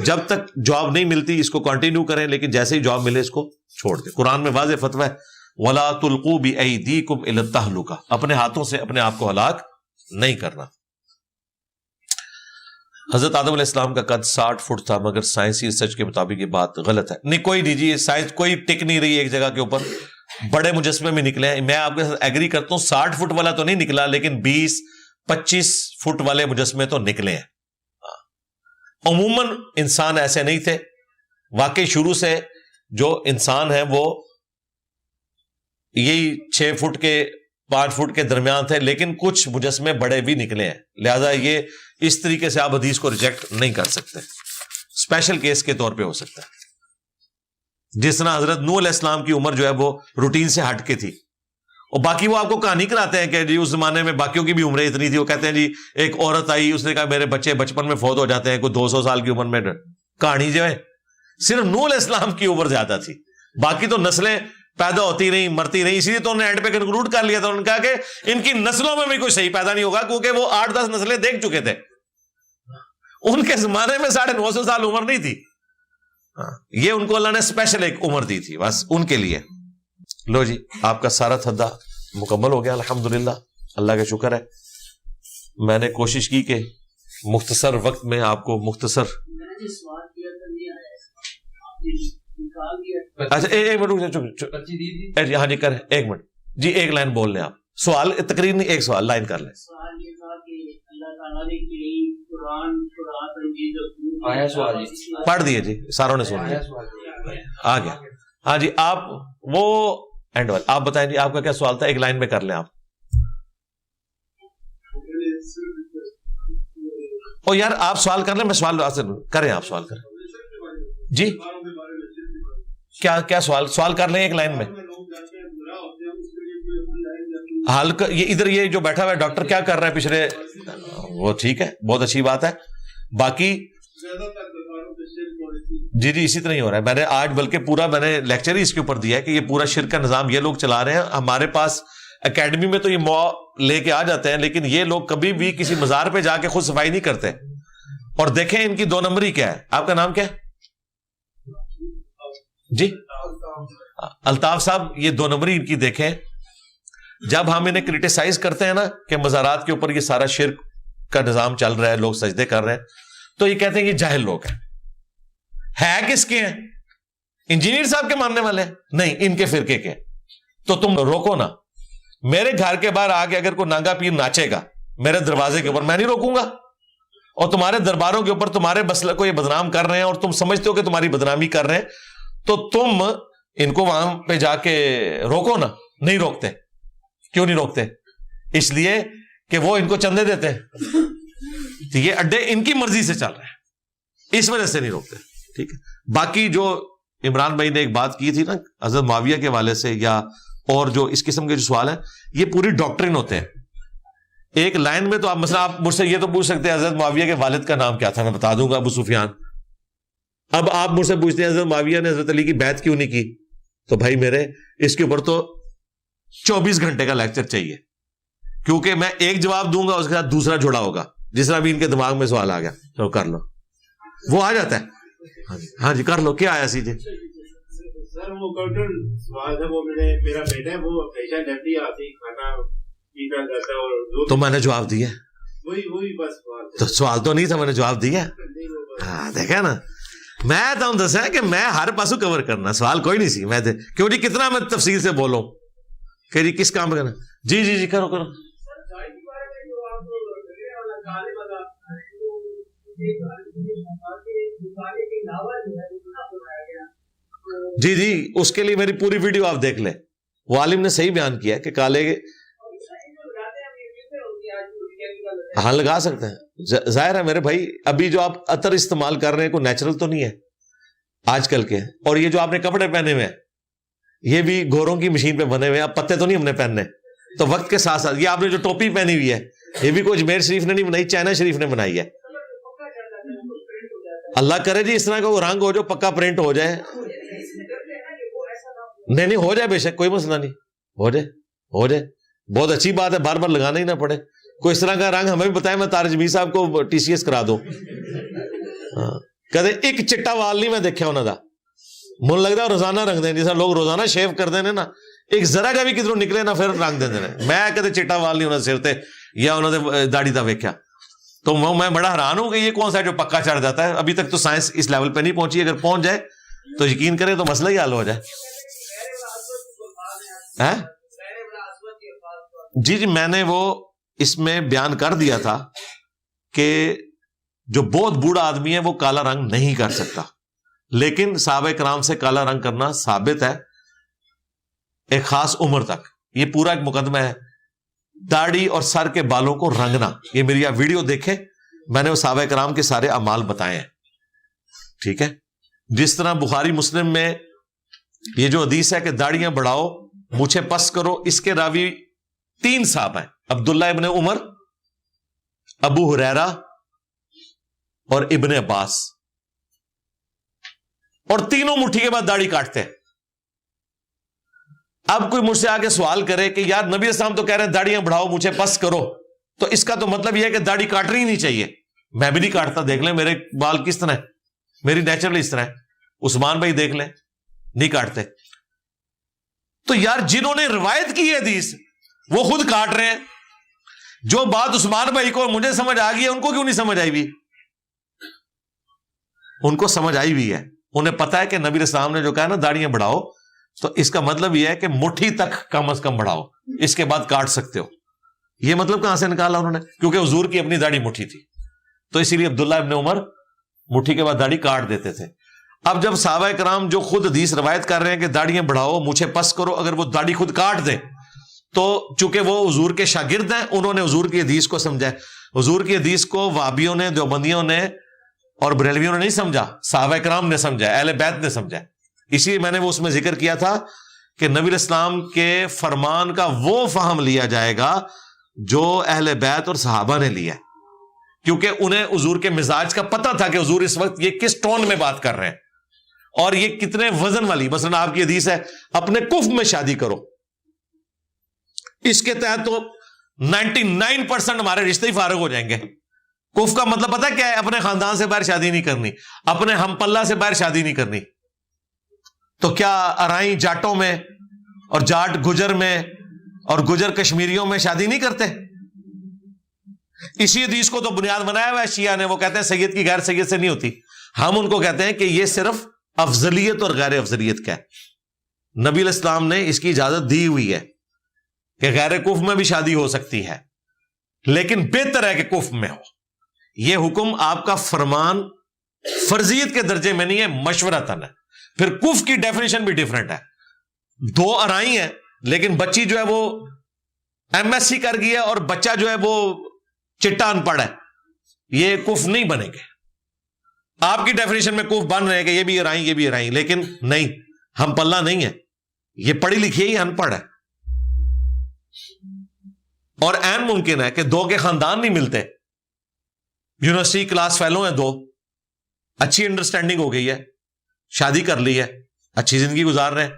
جب تک جاب نہیں ملتی اس کو کنٹینیو کریں, لیکن جیسے ہی جاب ملے اس کو چھوڑ دیں. قرآن میں واضح فتویٰ ہے وَلَا تُلْقُوا بِأَيْدِيكُمْ إِلَى التَّهْلُكَةِ, اپنے ہاتھوں سے اپنے آپ کو ہلاک نہیں کرنا. حضرت آدم علیہ السلام کا قد 60 فٹ تھا, مگر سائنسی ریسرچ کے مطابق یہ بات غلط ہے. نہیں کوئی نہیں جی, سائنس کوئی ٹک نہیں رہی ایک جگہ کے اوپر. بڑے مجسمے میں نکلے ہیں, میں آپ کے ساتھ ایگری کرتا ہوں 60 فٹ والا تو نہیں نکلا, لیکن 20-25 فٹ والے مجسمے تو نکلے ہیں. عموماً انسان ایسے نہیں تھے. واقعی شروع سے جو انسان ہے وہ یہی 6 فٹ کے 5 فٹ کے درمیان تھے, لیکن کچھ مجسمے بڑے بھی نکلے ہیں. لہذا یہ اس طریقے سے آپ حدیث کو ریجیکٹ نہیں کر سکتے. اسپیشل کیس کے طور پہ ہو سکتا ہے. جس طرح حضرت نوح علیہ السلام کی عمر جو ہے وہ روٹین سے ہٹ کے تھی, اور باقی وہ آپ کو کہانی کراتے ہیں کہ جی اس زمانے میں باقیوں کی بھی عمریں اتنی تھی. وہ کہتے ہیں جی ایک عورت آئی, اس نے کہا میرے بچے بچپن میں فوت ہو جاتے ہیں, کوئی 200 سال کی عمر میں. کہانی جو ہے صرف نوح علیہ السلام کی عمر زیادہ تھی, باقی تو نسلیں پیدا ہوتی نہیں مرتی نہیں. اسی لیے تو انہوں نے اینڈ پہ کنکلوڈ کر لیا تھا, انہوں نے کہا کہ ان کی نسلوں میں بھی کوئی صحیح پیدا نہیں ہوگا, کیونکہ وہ 8-10 نسلیں دیکھ چکے تھے. ان کے زمانے میں 950 سال عمر نہیں تھی. یہ ان کو اللہ نے اسپیشل ایک عمر دی تھی بس ان کے لیے. لو جی آپ کا سارا تھدا مکمل ہو گیا الحمدللہ, اللہ کا شکر ہے. میں نے کوشش کی کہ مختصر وقت میں آپ کو مختصر. اچھا ایک منٹ ہاں جی کریں, 1 منٹ جی, 1 لائن بول لیں آپ. سوال تقریر نہیں, 1 سوال لائن کر لیں. پڑھ دیے جی, ساروں نے سن لیا, آ گیا. ہاں جی آپ وہ اینڈ والے آپ بتائیں جی, آپ کا کیا سوال تھا, 1 لائن میں کر لیں آپ. او یار آپ سوال کر لیں, میں سوال کریں, آپ سوال کریں جی. کیا سوال کر لیں 1 لائن میں. حال یہ ادھر یہ جو بیٹھا ہوا ہے ڈاکٹر کیا کر رہا ہے پچھلے, وہ ٹھیک ہے, بہت اچھی بات ہے. باقی جی اسی طرح ہی ہو رہا ہے. میں نے آج بلکہ پورا میں نے لیکچر ہی اس کے اوپر دیا ہے کہ یہ پورا شرک کا نظام یہ لوگ چلا رہے ہیں. ہمارے پاس اکیڈمی میں تو یہ لے کے آ جاتے ہیں, لیکن یہ لوگ کبھی بھی کسی مزار پہ جا کے خود صفائی نہیں کرتے. اور دیکھیں ان کی 2 نمبری کیا ہے. آپ کا نام کیا ہے جی؟ الطاف صاحب, یہ 2 نمبری ان کی دیکھیں. جب ہم انہیں کرٹیسائز کرتے ہیں نا کہ مزارات کے اوپر یہ سارا شرک کا نظام چل رہا ہے, لوگ سجدے کر رہے ہیں, تو یہ کہتے ہیں یہ جاہل لوگ ہیں. ہے کس کے ہیں؟ انجینئر صاحب کے ماننے والے نہیں, ان کے فرقے کے. تو تم روکو نا. میرے گھر کے باہر آگے اگر کوئی ننگا پیر ناچے گا میرے دروازے کے اوپر, میں نہیں روکوں گا. اور تمہارے درباروں کے اوپر تمہارے مسلک کو یہ بدنام کر رہے ہیں اور تم سمجھتے ہو کہ تمہاری بدنامی کر رہے ہیں, تو تم ان کو وہاں پہ جا کے روکو نا. نہیں روکتے. کیوں نہیں روکتے؟ اس لیے کہ وہ ان کو چندے دیتے ہیں, تو یہ اڈے ان کی مرضی سے چل رہے ہیں, اس وجہ سے نہیں روکتے. ٹھیک ہے. باقی جو عمران بھائی نے ایک بات کی تھی نا حضرت معاویہ کے حوالے سے, یا اور جو اس قسم کے جو سوال ہیں, یہ پوری ڈاکٹرن ہوتے ہیں. ایک لائن میں تو آپ مثلا آپ مجھ سے یہ تو پوچھ سکتے ہیں حضرت معاویہ کے والد کا نام کیا تھا, میں بتا دوں گا, ابو سفیان. اب آپ مجھ سے پوچھتے ہیں حضرت معاویہ نے حضرت علی کی بیعت کیوں نہیں کی, تو بھائی میرے اس کے اوپر تو 24 گھنٹے کا لیکچر چاہیے, کیونکہ میں ایک جواب دوں گا اس کے ساتھ دوسرا جڑا ہوگا. جس طرح بھی ان کے دماغ میں سوال آ گیا تو کر لو, وہ آ جاتا ہے. ہاں جی کر لو, کیا آیا سی جی؟ سر وہ سوال تھا, وہ میرا بیٹا ہے, وہ ہمیشہ جلدی آتی کھانا پیتا جاتا ہے, اور تو میں نے جواب دیا, وہی بس تو سوال تو نہیں تھا, میں نے جواب دیا. ہاں دیکھا نا, میں تو دسا کہ میں ہر پاسو کور کرنا, سوال کوئی نہیں سی. میں کیوں جی کتنا میں تفصیل سے بولوں کہ جی کس کام پہ کرنا. جی کرو. جی اس کے لیے میری پوری ویڈیو آپ دیکھ لیں. وہ عالم نے صحیح بیان کیا کہ کالے ہاں لگا سکتے ہیں. ظاہر ہے میرے بھائی, ابھی جو آپ عطر استعمال کر رہے ہیں کوئی نیچرل تو نہیں ہے آج کل کے, اور یہ جو آپ نے کپڑے پہنے ہوئے ہیں یہ بھی گوروں کی مشین پہ بنے ہوئے ہیں. اب پتے تو نہیں ہم نے پہننے, تو وقت کے ساتھ ساتھ یہ آپ نے جو ٹوپی پہنی ہوئی ہے یہ بھی کوئی اجمیر شریف نے نہیں بنائی, چائنا شریف نے بنائی ہے. اللہ کرے جی اس طرح کا وہ رنگ ہو جو پکا پرنٹ ہو جائے. نہیں ہو جائے, بے شک کوئی مسئلہ نہیں, ہو جائے بہت اچھی بات ہے, بار بار لگانا ہی نہ پڑے. کوئی اس طرح کا رنگ ہمیں بھی بتائے, میں طارق جمیل صاحب کو TCS کرا دوں. کہتے ایک چٹا وال نہیں میں دیکھا انہوں دا, من لگتا ہے روزانہ رنگ دیں, جیسا لوگ روزانہ شیو کر دیں نا, ایک ذرا کا بھی کدھروں نکلے نا پھر رنگ دیں. میں کہتے چٹا وال نہیں انہوں نے سر تے یا انہوں نے داڑھی تا ویکھیا, تو میں بڑا حیران ہوں کہ یہ کون سا جو پکا چڑھ جاتا ہے. ابھی تک تو سائنس اس لیول پہ نہیں پہنچی, اگر پہنچ جائے تو یقین کرے تو مسئلہ ہی حل ہو جائے. جی میں نے وہ اس میں بیان کر دیا تھا کہ جو بہت بوڑھا آدمی ہے وہ کالا رنگ نہیں کر سکتا, لیکن صحابہ کرام سے کالا رنگ کرنا ثابت ہے ایک خاص عمر تک. یہ پورا ایک مقدمہ ہے, داڑھی اور سر کے بالوں کو رنگنا. یہ میری آپ ویڈیو دیکھیں, میں نے وہ صحابہ کرام کے سارے اعمال بتائے ہیں. ٹھیک ہے. جس طرح بخاری مسلم میں یہ جو حدیث ہے کہ داڑیاں بڑھاؤ مونچھیں پس کرو, اس کے راوی 3 صحابہ ہیں, عبداللہ ابن عمر, ابو ہریرہ اور ابن عباس, اور تینوں مٹھی کے بعد داڑھی کاٹتے ہیں. اب کوئی مجھ سے آگے سوال کرے کہ یار نبی اسلام تو کہہ رہے ہیں داڑیاں بڑھاؤ مجھے پس کرو, تو اس کا تو مطلب یہ ہے کہ داڑھی کاٹنی ہی نہیں چاہیے. میں بھی نہیں کاٹتا, دیکھ لیں میرے بال کس طرح ہے, میری نیچرل اس طرح ہے. عثمان بھائی دیکھ لیں, نہیں کاٹتے. تو یار جنہوں نے روایت کی ہے حدیث وہ خود کاٹ رہے ہیں. جو بات عثمان بھائی کو مجھے سمجھ آ گئی ہے ان کو کیوں نہیں سمجھ آئی ہوئی؟ ان کو سمجھ آئی ہوئی ہے, انہیں پتا ہے کہ نبی اسلام نے جو کہا نا داڑیاں بڑھاؤ, تو اس کا مطلب یہ ہے کہ مٹھی تک کم از کم بڑھاؤ, اس کے بعد کاٹ سکتے ہو. یہ مطلب کہاں سے نکالا انہوں نے؟ کیونکہ حضور کی اپنی داڑھی مٹھی تھی, تو اسی لیے عبداللہ ابن عمر مٹھی کے بعد داڑھی کاٹ دیتے تھے. اب جب صحابہ کرام جو خود حدیث روایت کر رہے ہیں کہ داڑیاں بڑھاؤ مونچھیں پس کرو, اگر وہ داڑھی خود کاٹ دیں تو چونکہ وہ حضور کے شاگرد ہیں, انہوں نے حضور کی حدیث کو سمجھا. حضور کی حدیث کو وہابیوں نے, دیوبندیوں نے اور بریلویوں نے نہیں سمجھا, صحابہ کرام نے سمجھا, اہل بیت نے سمجھا. اسی لیے میں نے وہ اس میں ذکر کیا تھا کہ نبی اسلام کے فرمان کا وہ فہم لیا جائے گا جو اہل بیت اور صحابہ نے لیا, کیونکہ انہیں حضور کے مزاج کا پتہ تھا کہ حضور اس وقت یہ کس ٹون میں بات کر رہے ہیں اور یہ کتنے وزن والی. مثلا آپ کی حدیث ہے اپنے کف میں شادی کرو, اس کے تحت تو 99% ہمارے رشتے ہی فارغ ہو جائیں گے. کف کا مطلب پتہ کیا ہے؟ اپنے خاندان سے باہر شادی نہیں کرنی, اپنے ہم پلہ سے باہر شادی نہیں کرنی. تو کیا ارائی جاٹوں میں اور جاٹ گجر میں اور گجر کشمیریوں میں شادی نہیں کرتے؟ اسی حدیث کو تو بنیاد بنایا ہوا ہے شیعہ نے. وہ کہتے ہیں سید کی غیر سید سے نہیں ہوتی. ہم ان کو کہتے ہیں کہ یہ صرف افضلیت اور غیر افضلیت کا ہے. نبی علیہ السلام نے اس کی اجازت دی ہوئی ہے کہ غیر کف میں بھی شادی ہو سکتی ہے. لیکن بہتر ہے کہ کفر میں ہو. یہ حکم آپ کا فرمان فرضیت کے درجے میں نہیں ہے، مشورتاً ہے. پھر کفر کی ڈیفینیشن بھی ڈیفرنٹ ہے. دو ارائی ہیں، لیکن بچی جو ہے وہ MSc کر گئی ہے اور بچہ جو ہے وہ چٹا ان پڑھ ہے، یہ کفر نہیں بنے گے. آپ کی ڈیفینیشن میں کفر بن رہے ہیں کہ یہ بھی ارائی یہ بھی ارائی، لیکن نہیں، ہم پلہ نہیں ہے. یہ پڑھی لکھی ہی ان پڑھ ہے. اور عین ممکن ہے کہ دو کے خاندان نہیں ملتے، یونیورسٹی کلاس فیلو ہیں دو، اچھی انڈرسٹینڈنگ ہو گئی ہے، شادی کر لی ہے، اچھی زندگی گزار رہے ہیں.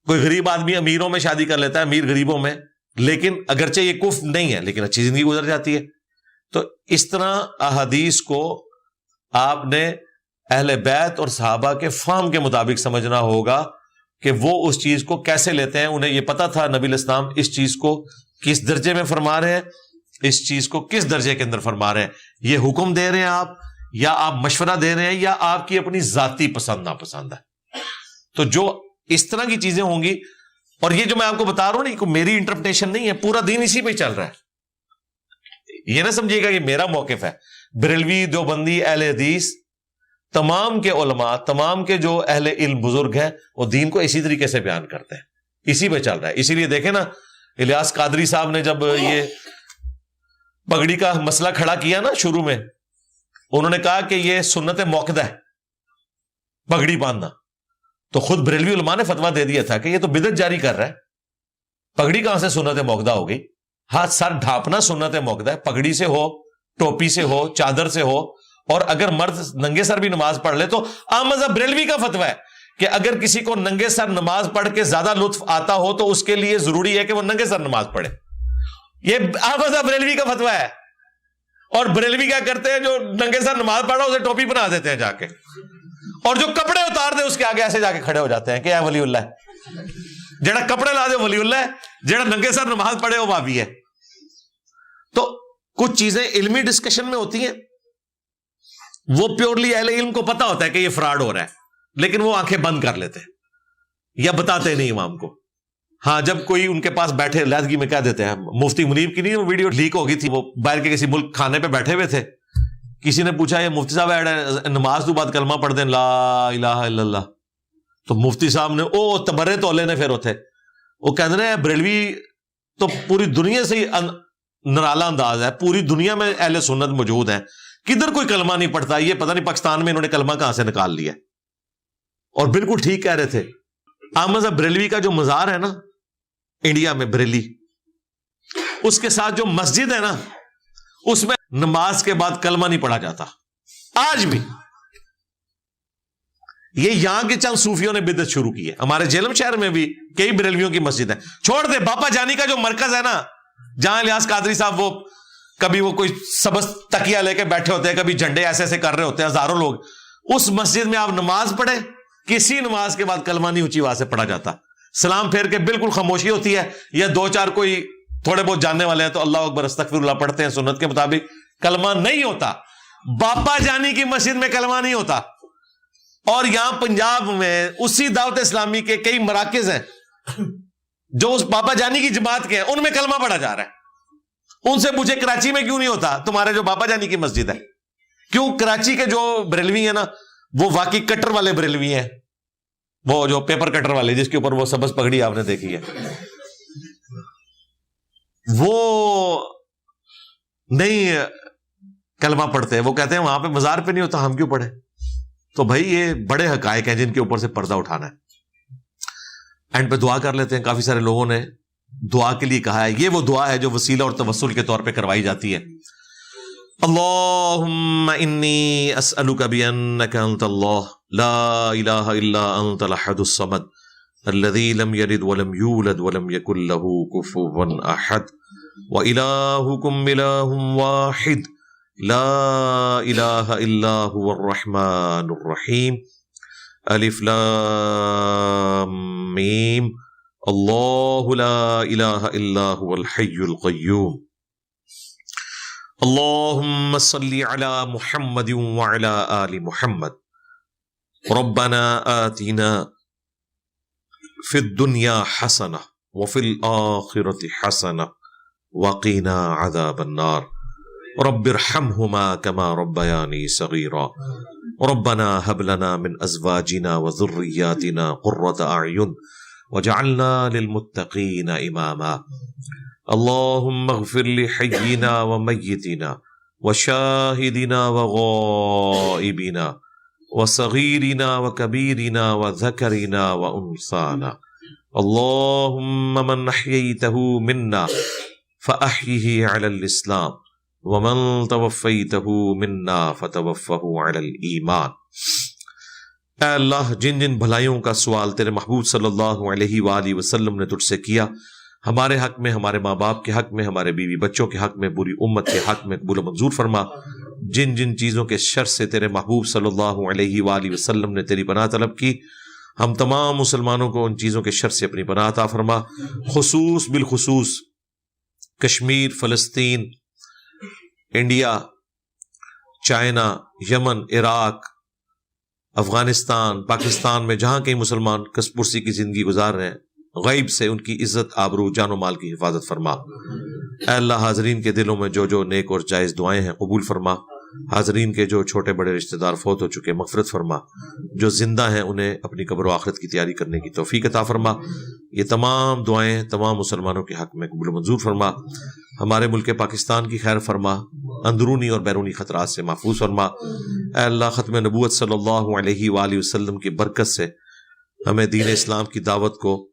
کوئی غریب آدمی امیروں میں شادی کر لیتا ہے، امیر غریبوں میں، لیکن اگرچہ یہ کفر نہیں ہے لیکن اچھی زندگی گزر جاتی ہے. تو اس طرح احادیث کو آپ نے اہل بیت اور صحابہ کے فہم کے مطابق سمجھنا ہوگا کہ وہ اس چیز کو کیسے لیتے ہیں. انہیں یہ پتا تھا نبی الاسلام اس چیز کو کس درجے میں فرما رہے ہیں، اس چیز کو کس درجے کے اندر فرما رہے ہیں. یہ حکم دے رہے ہیں آپ، یا آپ مشورہ دے رہے ہیں، یا آپ کی اپنی ذاتی پسند ناپسند ہے. تو جو اس طرح کی چیزیں ہوں گی، اور یہ جو میں آپ کو بتا رہا ہوں نا، میری انٹرپریٹیشن نہیں ہے، پورا دین اسی پہ چل رہا ہے. یہ نہ سمجھیے گا کہ میرا موقف ہے. بریلوی، دیوبندی، اہل حدیث، تمام کے علماء، تمام کے جو اہل علم بزرگ ہیں، وہ دین کو اسی طریقے سے بیان کرتے ہیں، اسی پہ چل رہا ہے. اسی لیے دیکھیں نا، الیاس قادری صاحب نے جب یہ پگڑی کا مسئلہ کھڑا کیا نا شروع میں، انہوں نے کہا کہ یہ سنت موقدہ ہے پگڑی باندھنا. تو خود بریلوی علماء نے فتویٰ دے دیا تھا کہ یہ تو بدعت جاری کر رہا ہے، پگڑی کہاں سے سنت موقدہ ہو گئی؟ ہاتھ سر ڈھانپنا سنت موقدہ ہے، پگڑی سے ہو، ٹوپی سے ہو، چادر سے ہو. اور اگر مرد ننگے سر بھی نماز پڑھ لے تو عام مذہب بریلوی کا فتویٰ ہے کہ اگر کسی کو ننگے سر نماز پڑھ کے زیادہ لطف آتا ہو تو اس کے لیے ضروری ہے کہ وہ ننگے سر نماز پڑھے. یہ عام مذہب بریلوی کا فتویٰ ہے. اور بریلوی کیا کرتے ہیں؟ جو ننگے سر نماز پڑھا اسے ٹوپی بنا دیتے ہیں جا کے، اور جو کپڑے اتار دے اس کے آگے ایسے جا کے کھڑے ہو جاتے ہیں کہ اے ولی اللہ ہے. جڑا کپڑے لا دے ولی اللہ ہے، جڑا ننگے سر نماز پڑھے وہ بابی ہے. تو کچھ چیزیں علمی ڈسکشن میں ہوتی ہیں، وہ پیورلی اہل علم کو پتا ہوتا ہے کہ یہ فراڈ ہو رہا ہے، لیکن وہ آنکھیں بند کر لیتے ہیں یا بتاتے نہیں امام کو. ہاں، جب کوئی ان کے پاس بیٹھے علیحدگی میں کہہ دیتے ہیں. مفتی منیب کی نہیں وہ ویڈیو لیک ہو گئی تھی، وہ باہر کے کسی ملک کھانے پہ بیٹھے ہوئے تھے، کسی نے پوچھا یہ مفتی صاحب نماز تو بعد کلمہ پڑھ دیں لا الہ الا اللہ. تو مفتی صاحب نے او تبرے تولے نے پھر ہوتے وہ کہہ رہے ہیں بریلوی تو پوری دنیا سے نرالا انداز ہے، پوری دنیا میں اہل سنت موجود ہیں، کدھر کوئی کلمہ نہیں پڑھتا، یہ پتہ نہیں پاکستان میں انہوں نے کلمہ کہاں سے نکال لیا. اور بالکل ٹھیک کہہ رہے تھے. احمد بریلوی کا جو مزار ہے نا انڈیا میں، بریلی، اس کے ساتھ جو مسجد ہے نا، اس میں نماز کے بعد کلمہ نہیں پڑھا جاتا آج بھی. یہ یہاں کے چند صوفیوں نے بدعت شروع کی ہے. ہمارے جہلم شہر میں بھی کئی بریلویوں کی مسجد ہے. چھوڑ دے باپا جانی کا جو مرکز ہے نا، جہاں الیاس قادری صاحب وہ کبھی وہ کوئی سبز تکیہ لے کے بیٹھے ہوتے ہیں، کبھی جھنڈے ایسے ایسے کر رہے ہوتے ہیں ہزاروں لوگ، اس مسجد میں آپ نماز پڑھے، کسی نماز کے بعد کلمہ نہیں اونچی آواز سے پڑھا جاتا. سلام پھیر کے بالکل خاموشی ہوتی ہے، یا دو چار کوئی تھوڑے بہت جاننے والے ہیں تو اللہ اکبر استغفر اللہ پڑھتے ہیں سنت کے مطابق. کلمہ نہیں ہوتا. باپا جانی کی مسجد میں کلمہ نہیں ہوتا. اور یہاں پنجاب میں اسی دعوت اسلامی کے کئی مراکز ہیں جو اس باپا جانی کی جماعت کے ہیں، ان میں کلمہ پڑھا جا رہا ہے. ان سے پوچھے کراچی میں کیوں نہیں ہوتا؟ تمہارے جو باپا جانی کی مسجد ہے. کیوں؟ کراچی کے جو بریلوی ہیں نا، وہ واقعی کٹر والے بریلوی ہیں، وہ جو پیپر کٹر والے جس کے اوپر وہ سبز پگڑی آپ نے دیکھی ہے، وہ نہیں کلمہ پڑھتے. وہ کہتے ہیں وہاں پہ مزار پہ نہیں ہوتا، ہم کیوں پڑھیں؟ تو بھائی یہ بڑے حقائق ہیں جن کے اوپر سے پردہ اٹھانا ہے. اینڈ پہ دعا کر لیتے ہیں. کافی سارے لوگوں نے دعا کے لیے کہا ہے. یہ وہ دعا ہے جو وسیلہ اور توسل کے طور پہ کروائی جاتی ہے. اللہم انی اسألک بانک انت اللہ لا الہ الا انت الاحد الصمد الذی لم یلد ولم یولد ولم یکن له کفوا احد وإلہکم الہ واحد لا الہ الا هو الرحمن الرحیم الف لام میم اللہ لا الہ الا هو الحی القیوم اللہم صلی علی محمد وعلی آل محمد ربنا آتنا فی الدنیا حسنہ وفی الآخرة حسنہ وقنا عذاب النار رب ارحمهما كما ربياني صغيرا ربنا هب لنا من ازواجنا وذرياتنا قرة اعين وجعلنا للمتقين اماما اللهم اغفر لحينا وميتنا وشاهدنا وغائبنا وصغيرنا وكبيرنا وذكرنا وانثانا اللهم من احييته منا فاحيه على الاسلام ومن توفیته منا فتوفه علی الایمان۔ اے اللہ، جن جن بھلائیوں کا سوال تیرے محبوب صلی اللہ علیہ وآلہ وسلم نے تجھ سے کیا، ہمارے حق میں، ہمارے ماں باپ کے حق میں، ہمارے بیوی بچوں کے حق میں، پوری امت کے حق میں قبول و منظور فرما۔ جن جن چیزوں کے شر سے تیرے محبوب صلی اللہ علیہ وآلہ وسلم نے تیری پناہ طلب کی، ہم تمام مسلمانوں کو ان چیزوں کے شر سے اپنی پناہ عطا فرما۔ بالخصوص کشمیر، فلسطین، انڈیا، چائنا، یمن، عراق، افغانستان، پاکستان میں جہاں کئی مسلمان کس پرسی کی زندگی گزار رہے ہیں، غیب سے ان کی عزت، آبرو، جان و مال کی حفاظت فرما۔ اے اللہ، حاضرین کے دلوں میں جو جو نیک اور جائز دعائیں ہیں قبول فرما۔ حاضرین کے جو چھوٹے بڑے رشتہ دار فوت ہو چکے مغفرت فرما، جو زندہ ہیں انہیں اپنی قبر و آخرت کی تیاری کرنے کی توفیق عطا فرما۔ یہ تمام دعائیں تمام مسلمانوں کے حق میں قبول و منظور فرما۔ ہمارے ملک پاکستان کی خیر فرما، اندرونی اور بیرونی خطرات سے محفوظ فرما۔ اے اللہ، ختم نبوت صلی اللہ علیہ وآلہ وسلم کی برکت سے ہمیں دین اسلام کی دعوت کو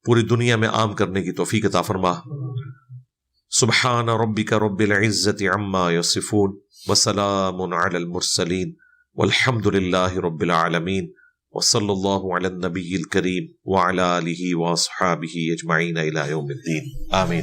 پوری دنیا میں عام کرنے کی توفیق عطا فرما۔ سبحان ربک رب العزت عما یصفون وسلام علی المرسلین والحمد للہ رب العالمین وصلی اللہ علی النبی الکریم وعلی آلہ واصحابہ اجمعین الی یوم الدین، آمین۔